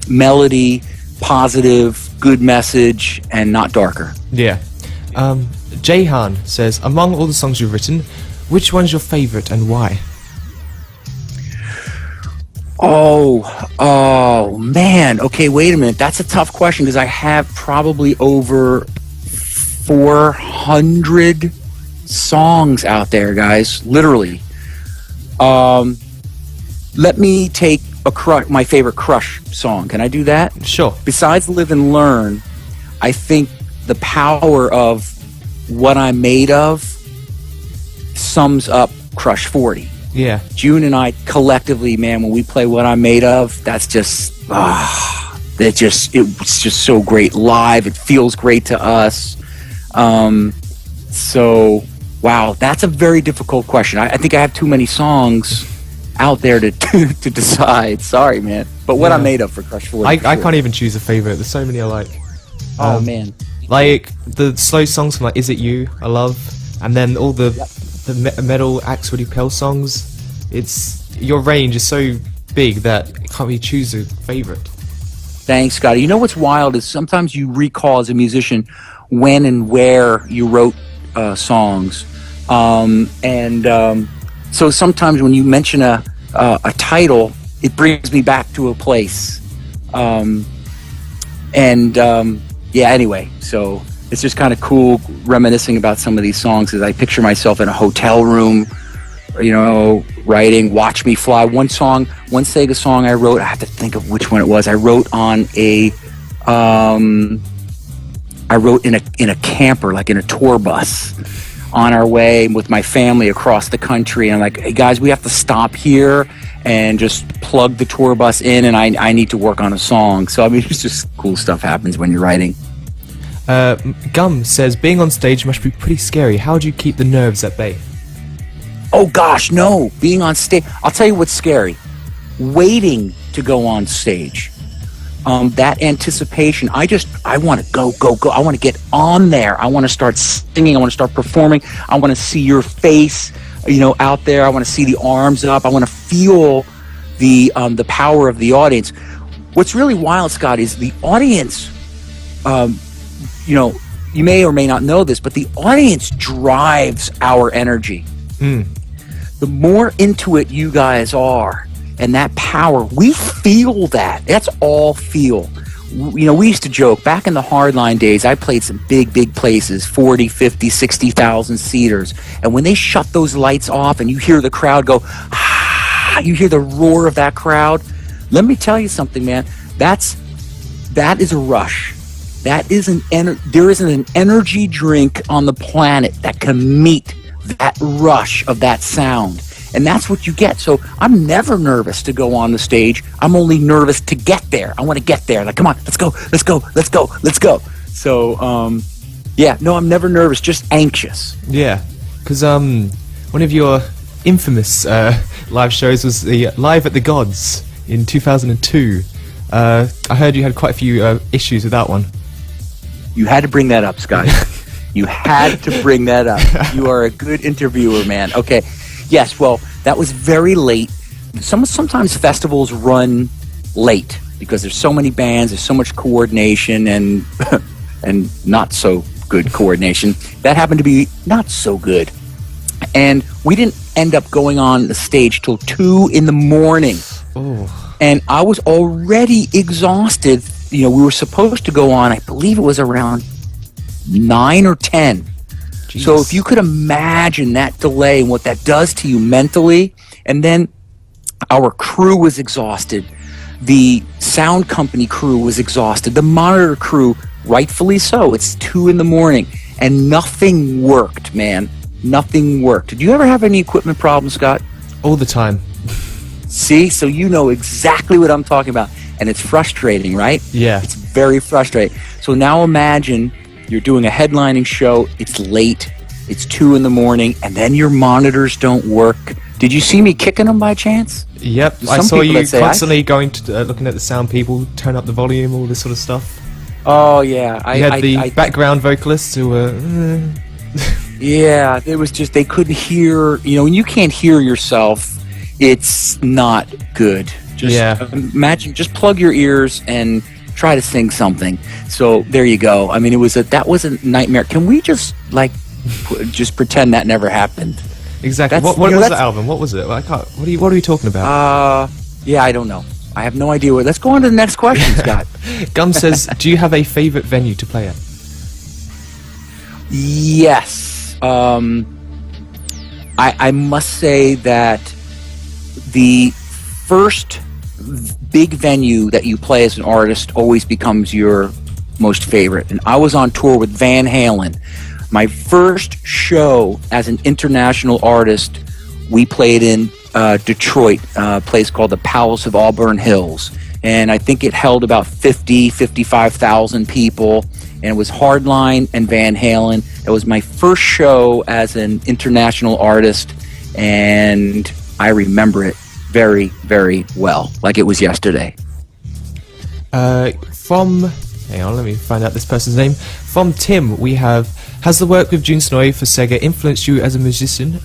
[SPEAKER 3] melody, positive, good message, and not darker.
[SPEAKER 2] Yeah. Jayhan says, "Among all the songs you've written, Which one's your favorite and why?
[SPEAKER 3] Oh man. Okay, wait a minute. That's a tough question because I have probably over 400 songs out there, guys. Literally. Let me take my favorite Crush song. Can I do that?
[SPEAKER 2] Sure.
[SPEAKER 3] Besides Live and Learn, I think the power of What I'm Made Of sums up Crush 40.
[SPEAKER 2] Yeah.
[SPEAKER 3] June and I collectively, man, when we play What I'm Made Of, that's just, it's just so great live. It feels great to us. So, wow, that's a very difficult question. I think I have too many songs out there to decide. Sorry, man. But What I'm Made Of for Crush 40.
[SPEAKER 2] I can't even choose a favorite. There's so many I like.
[SPEAKER 3] Oh, man.
[SPEAKER 2] Like the slow songs from like Is It You, I love. And then all the metal Axel Pell songs. Your range is so big that you can't really choose a favorite.
[SPEAKER 3] Thanks, Scotty. You know what's wild is sometimes you recall as a musician when and where you wrote songs. So sometimes when you mention a title, it brings me back to a place. Anyway, so it's just kind of cool reminiscing about some of these songs as I picture myself in a hotel room, writing Watch Me Fly. One Sega song I wrote, I have to think of which one it was. I wrote on in a camper, like in a tour bus, on our way with my family across the country. And I'm like, hey guys, we have to stop here and just plug the tour bus in, and I need to work on a song. So I mean, it's just cool stuff happens when you're writing.
[SPEAKER 2] Gum says, being on stage must be pretty scary. How do you keep the nerves at bay?
[SPEAKER 3] Oh gosh, no. Being on stage, I'll tell you what's scary. Waiting to go on stage. That anticipation, I want to go. I want to get on there. I want to start singing. I want to start performing. I want to see your face, out there. I want to see the arms up. I want to feel the power of the audience. What's really wild, Scott, is the audience, you may or may not know this, but the audience drives our energy. The more into it you guys are, and that power, we feel that. That's all feel. We used to joke, back in the hardline days, I played some big places, 40, 50, 60,000 seaters. And when they shut those lights off and you hear the crowd go, you hear the roar of that crowd. Let me tell you something, man. That is a rush. There isn't an energy drink on the planet that can meet that rush of that sound. And that's what you get. So I'm never nervous to go on the stage. I'm only nervous to get there. I want to get there. Like, come on, let's go. So, I'm never nervous, just anxious.
[SPEAKER 2] Yeah, because one of your infamous live shows was the Live at the Gods in 2002. I heard you had quite a few issues with that one.
[SPEAKER 3] You had to bring that up, Scott. You had to bring that up. You are a good interviewer, man. Okay. Yes, well, that was very late. Sometimes festivals run late because there's so many bands, there's so much coordination and not so good coordination. That happened to be not so good. And we didn't end up going on the stage till 2 a.m.
[SPEAKER 2] Oh.
[SPEAKER 3] And I was already exhausted. We were supposed to go on, I believe it was around 9 or 10. Jeez. So if you could imagine that delay and what that does to you mentally, and then our crew was exhausted, the sound company crew was exhausted, the monitor crew, rightfully so. It's 2 a.m. and nothing worked, man. Nothing worked. Did you ever have any equipment problems, Scott?
[SPEAKER 2] All the time.
[SPEAKER 3] See, so you know exactly what I'm talking about, and it's frustrating, right?
[SPEAKER 2] Yeah.
[SPEAKER 3] It's very frustrating. So now imagine you're doing a headlining show, it's late, it's 2 a.m, and then your monitors don't work. Did you see me kicking them by chance?
[SPEAKER 2] Yep, I saw you constantly going to looking at the sound people, turn up the volume, all this sort of stuff.
[SPEAKER 3] Oh, yeah.
[SPEAKER 2] You had the background vocalists who were...
[SPEAKER 3] Yeah, it was just, they couldn't hear, when you can't hear yourself, it's not good. Imagine, just plug your ears and try to sing something. So there you go. I mean, that was a nightmare. Can we just just pretend that never happened?
[SPEAKER 2] Exactly.
[SPEAKER 3] That's-
[SPEAKER 2] What
[SPEAKER 3] you know,
[SPEAKER 2] was the
[SPEAKER 3] that's-
[SPEAKER 2] album? What was it? I can't. What are we talking about?
[SPEAKER 3] Yeah, I don't know. I have no idea. Let's go on to the next question, Scott.
[SPEAKER 2] Gum says, "Do you have a favorite venue to play at?"
[SPEAKER 3] Yes. I must say that the first big venue that you play as an artist always becomes your most favorite. And I was on tour with Van Halen. My first show as an international artist, we played in Detroit, a place called the Palace of Auburn Hills. And I think it held about 55,000 people. And it was Hardline and Van Halen. It was my first show as an international artist. And I remember it very, very well, like it was yesterday.
[SPEAKER 2] Hang on, let me find out this person's name. From Tim, we have, has the work with June Snowy for Sega influenced you as a musician,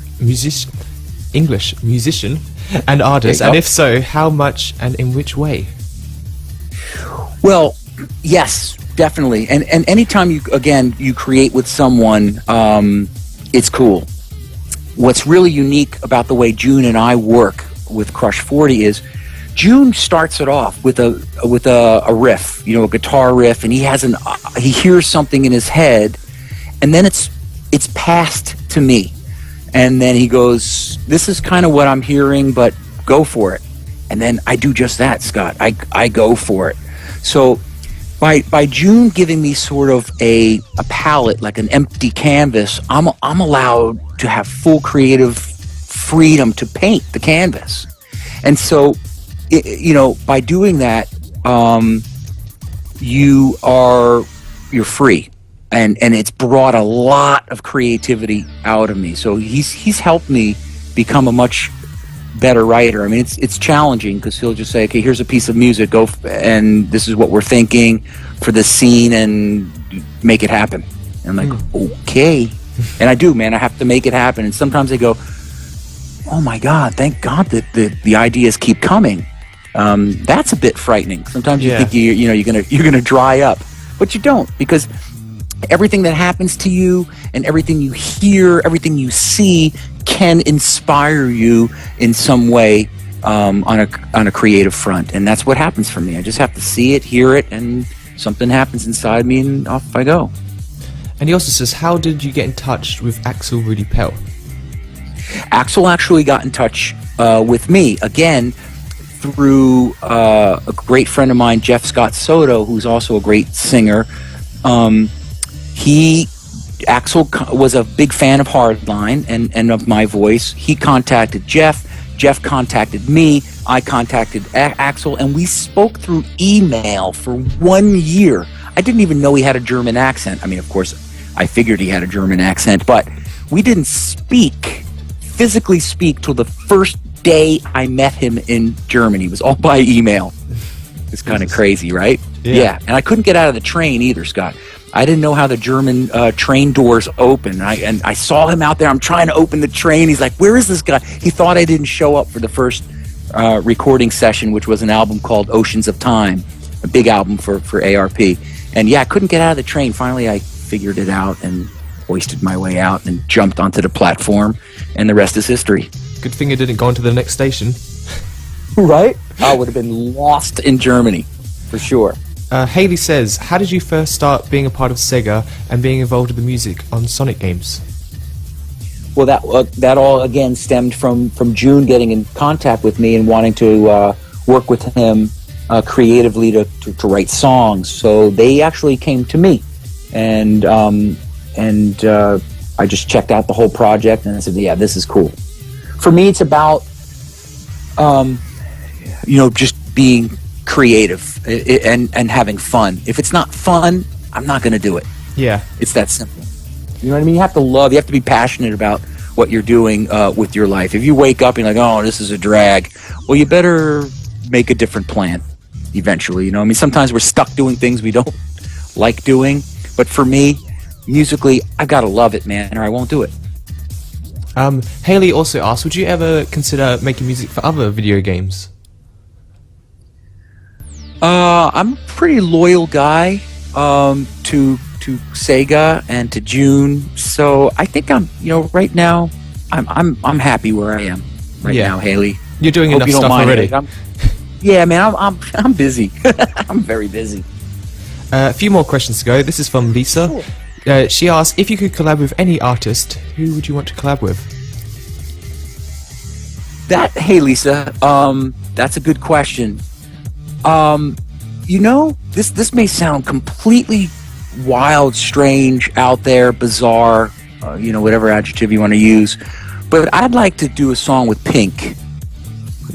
[SPEAKER 2] and artist? And if so, how much and in which way?
[SPEAKER 3] Well, yes, definitely. And anytime you create with someone, it's cool. What's really unique about the way June and I work with Crush 40 is June starts it off with a riff, a guitar riff, and he hears something in his head, and then it's passed to me, and then he goes, "This is kind of what I'm hearing, but go for it." And then I do just that, Scott. I go for it. So by June giving me sort of a palette, like an empty canvas, I'm allowed to have full creative freedom to paint the canvas. And so, by doing that, you're free, and it's brought a lot of creativity out of me. So he's helped me become a much better writer. I mean, it's challenging because he'll just say, "Okay, here's a piece of music, and this is what we're thinking for this scene, and make it happen." And I'm like, "Okay," and I do, man. I have to make it happen. And sometimes I go, "Oh my God, thank God that the ideas keep coming." That's a bit frightening. Sometimes you think you're gonna dry up, but you don't, because everything that happens to you and everything you hear, everything you see can inspire you in some way on a creative front. And that's what happens for me. I just have to see it, hear it, and something happens inside me, and off I go.
[SPEAKER 2] And he also says, how did you get in touch with Axel Rudy Pell?
[SPEAKER 3] Axel actually got in touch with me, again, through a great friend of mine, Jeff Scott Soto, who's also a great singer. Axel was a big fan of Hardline and of my voice. He contacted Jeff. Jeff contacted me. I contacted Axel, and we spoke through email for 1 year. I didn't even know he had a German accent. I mean, of course, I figured he had a German accent, but we didn't physically speak till the first day I met him in Germany. It was all by email. It's kind of crazy, right? Yeah. And I couldn't get out of the train either, Scott. I didn't know how the German train doors open. And I saw him out there. I'm trying to open the train. He's like, "Where is this guy?" He thought I didn't show up for the first recording session, which was an album called Oceans of Time, a big album for ARP. And I couldn't get out of the train. Finally, I figured it out and hoisted my way out and jumped onto the platform, and the rest is history.
[SPEAKER 2] Good thing it didn't go on to the next station.
[SPEAKER 3] Right? I would have been lost in Germany, for sure.
[SPEAKER 2] Haley says, how did you first start being a part of Sega and being involved with the music on Sonic games?
[SPEAKER 3] Well, that all, again, stemmed from June getting in contact with me and wanting to work with him creatively to write songs. So they actually came to me, and I just checked out the whole project, and I said, "Yeah, this is cool." For me, it's about just being creative and having fun. If it's not fun, I'm not going to do it.
[SPEAKER 2] Yeah.
[SPEAKER 3] It's that simple. You know what I mean? You have to be passionate about what you're doing with your life. If you wake up and you're like, "Oh, this is a drag," well, you better make a different plan eventually. I mean, sometimes we're stuck doing things we don't like doing, but for me, musically, I've got to love it, man, or I won't do it.
[SPEAKER 2] Haley also asked, would you ever consider making music for other video games?
[SPEAKER 3] I'm a pretty loyal guy to Sega and to June, so I think I'm, right now, I'm happy where I am right now, Haley.
[SPEAKER 2] You're doing
[SPEAKER 3] Hope
[SPEAKER 2] enough
[SPEAKER 3] you don't
[SPEAKER 2] stuff
[SPEAKER 3] mind,
[SPEAKER 2] already.
[SPEAKER 3] Yeah, man, I'm busy. I'm very busy.
[SPEAKER 2] A few more questions to go. This is from Lisa. She asked, if you could collab with any artist, who would you want to collab with?
[SPEAKER 3] Hey, Lisa, that's a good question. This may sound completely wild, strange, out there, bizarre, whatever adjective you want to use, but I'd like to do a song with Pink.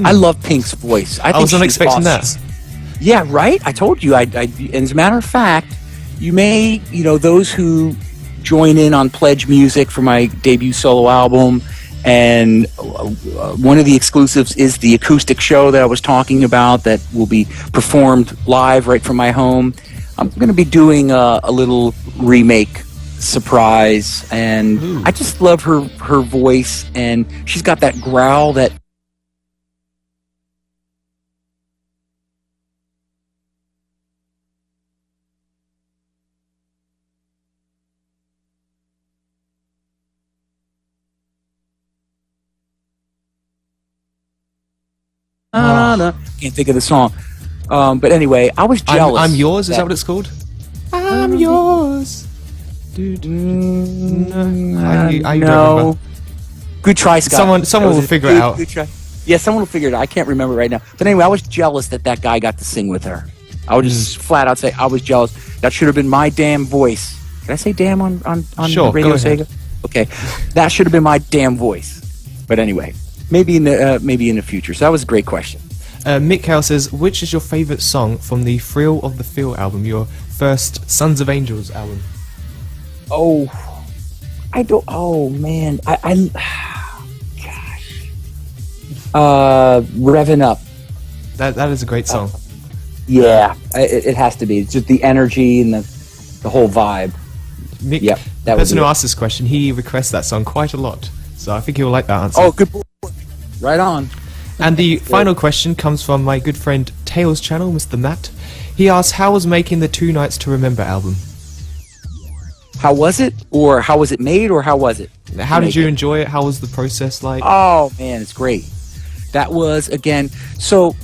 [SPEAKER 3] I love Pink's voice. I think
[SPEAKER 2] was not expecting
[SPEAKER 3] awesome.
[SPEAKER 2] that.
[SPEAKER 3] Yeah, right? I told you. And as a matter of fact, you may, those who join in on Pledge Music for my debut solo album, and one of the exclusives is the acoustic show that I was talking about that will be performed live right from my home. I'm going to be doing a little remake surprise, and I just love her voice, and she's got that growl that can't think of the song. But anyway, I was jealous.
[SPEAKER 2] I'm yours. Is that what it's called? I'm yours. I don't remember.
[SPEAKER 3] Good try, Scott.
[SPEAKER 2] Someone will figure it out.
[SPEAKER 3] Good try. Yeah, someone will figure it out. I can't remember right now. But anyway, I was jealous that guy got to sing with her. I would just flat out say I was jealous. That should have been my damn voice. Can I say damn on
[SPEAKER 2] Sure,
[SPEAKER 3] Radio
[SPEAKER 2] go ahead.
[SPEAKER 3] Sega? Okay, that should have been my damn voice. But anyway, maybe in the future. So that was a great question.
[SPEAKER 2] Mick Hale says, which is your favourite song from the Thrill of the Feel album, your first Sons of Angels album?
[SPEAKER 3] Oh, I don't. Oh man, gosh. Revving Up.
[SPEAKER 2] That is a great song.
[SPEAKER 3] Yeah, it has to be. It's just the energy and the whole vibe.
[SPEAKER 2] Mick,
[SPEAKER 3] Yep,
[SPEAKER 2] the person who asked this question, he requests that song quite a lot, so I think he'll like that answer.
[SPEAKER 3] Oh, good. Right on.
[SPEAKER 2] And the final question comes from my good friend Tails channel, Mr. Matt. He asks, how was making the Two Nights to Remember album?
[SPEAKER 3] How was it? Or how was it made? Or how was it?
[SPEAKER 2] How did you enjoy it? How was the process like?
[SPEAKER 3] Oh, man, it's great. That was, again, so,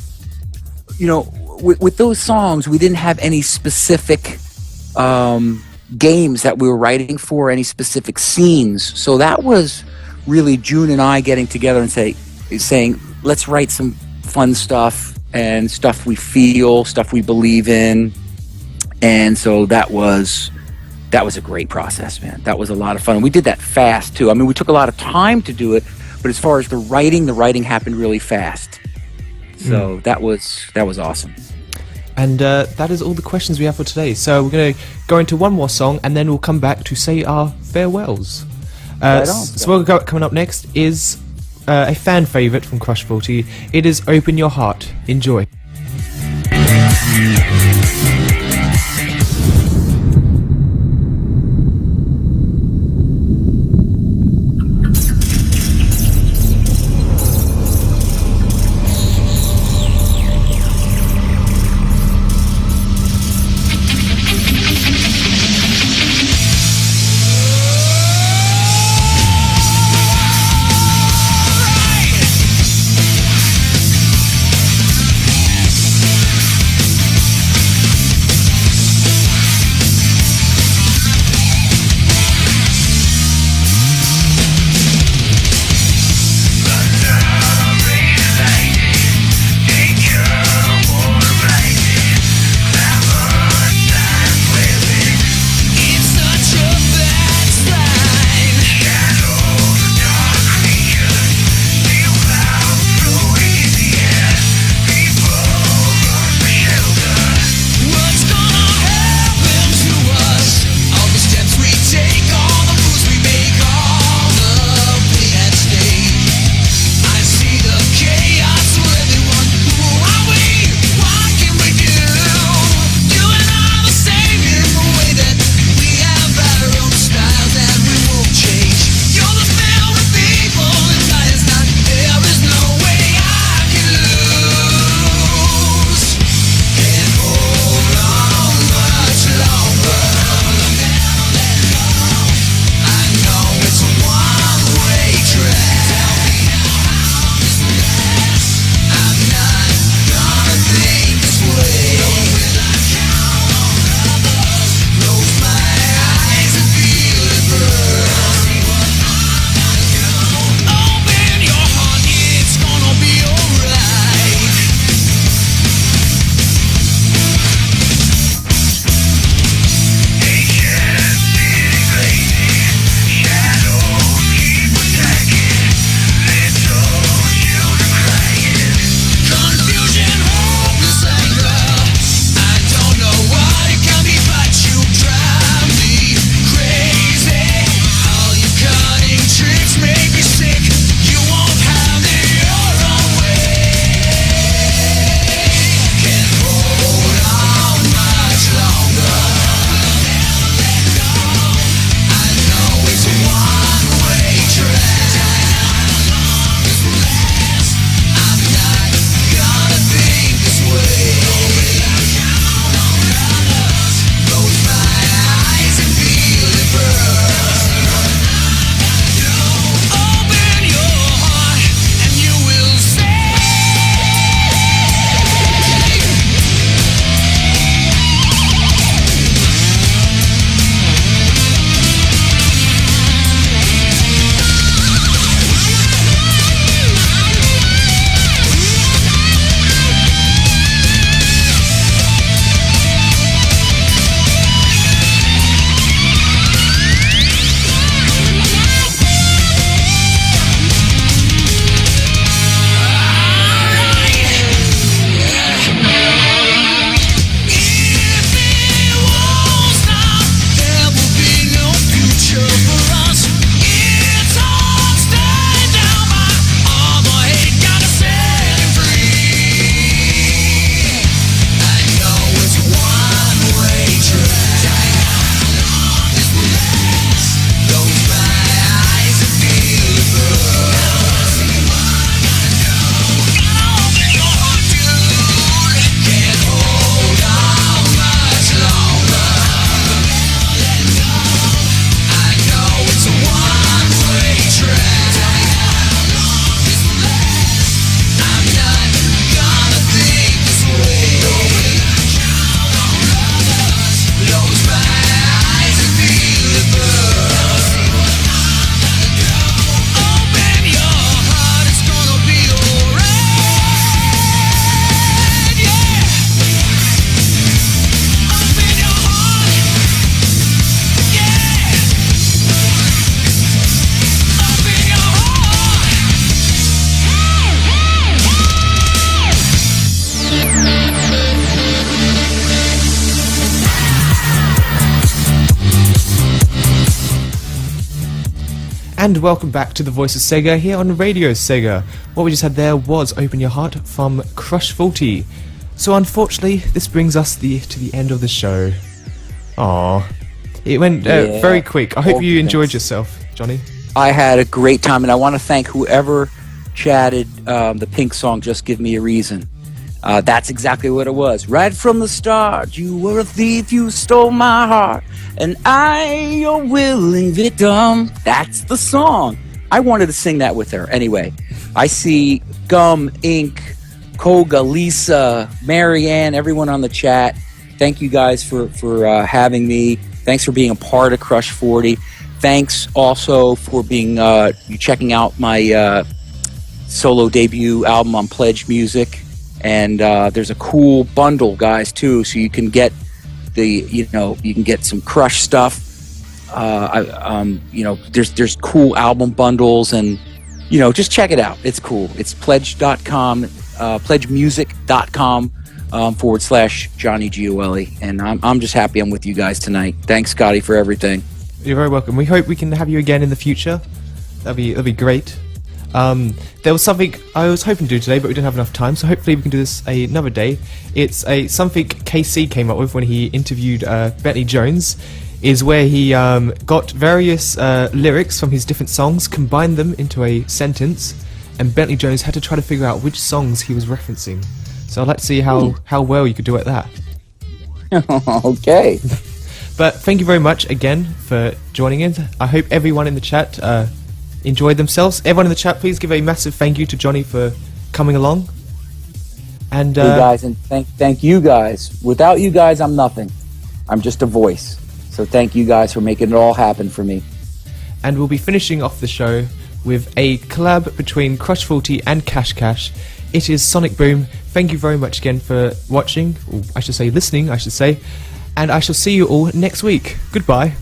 [SPEAKER 3] with those songs, we didn't have any specific games that we were writing for, any specific scenes. So that was really June and I getting together and saying, let's write some fun stuff and stuff we feel, stuff we believe in. And so that was a great process, man. That was a lot of fun. We did that fast too. I mean, we took a lot of time to do it, but as far as the writing happened really fast. So that was awesome.
[SPEAKER 2] And that is all the questions we have for today. So we're going to go into one more song, and then we'll come back to say our farewells.
[SPEAKER 3] Right on.
[SPEAKER 2] So coming up next is a fan favourite from Crush 40. It is Open Your Heart. Enjoy. And welcome back to the Voice of Sega here on Radio Sega. What we just had there was Open Your Heart from Crush 40. So unfortunately, this brings us to the end of the show. Aww. It went very quick. I hope you enjoyed yourself, Johnny.
[SPEAKER 3] I had a great time, and I want to thank whoever chatted the Pink song, Just Give Me a Reason. That's exactly what it was. Right from the start, you were a thief, you stole my heart, and I, your willing victim. That's the song. I wanted to sing that with her. Anyway, I see Gum, Inc., Koga, Lisa, Marianne, everyone on the chat. Thank you guys for having me. Thanks for being a part of Crush 40. Thanks also for being checking out my solo debut album on Pledge Music. And there's a cool bundle, guys, too, so you can get you can get some Crush stuff. There's cool album bundles, and just check it out. It's cool. It's pledge.com, pledgemusic.com /Johnny Gioeli, and I'm just happy I'm with you guys tonight. Thanks, Scotty, for everything.
[SPEAKER 2] You're very welcome. We hope we can have you again in the future. That'd be great. There was something I was hoping to do today, but we didn't have enough time, so hopefully we can do this another day. It's something KC came up with when he interviewed Bentley Jones, is where he got various lyrics from his different songs, combined them into a sentence, and Bentley Jones had to try to figure out which songs he was referencing. So I'd like to see how well you could do at that.
[SPEAKER 3] Okay.
[SPEAKER 2] But thank you very much again for joining in. I hope everyone in the chat enjoyed themselves. Everyone in the chat, please give a massive thank you to Johnny for coming along. And
[SPEAKER 3] hey guys, and thank you guys. Without you guys, I'm nothing. I'm just a voice. So thank you guys for making it all happen for me.
[SPEAKER 2] And we'll be finishing off the show with a collab between Crush 40 and Cash Cash. It is Sonic Boom. Thank you very much again for watching, or I should say listening, I should say. And I shall see you all next week. Goodbye.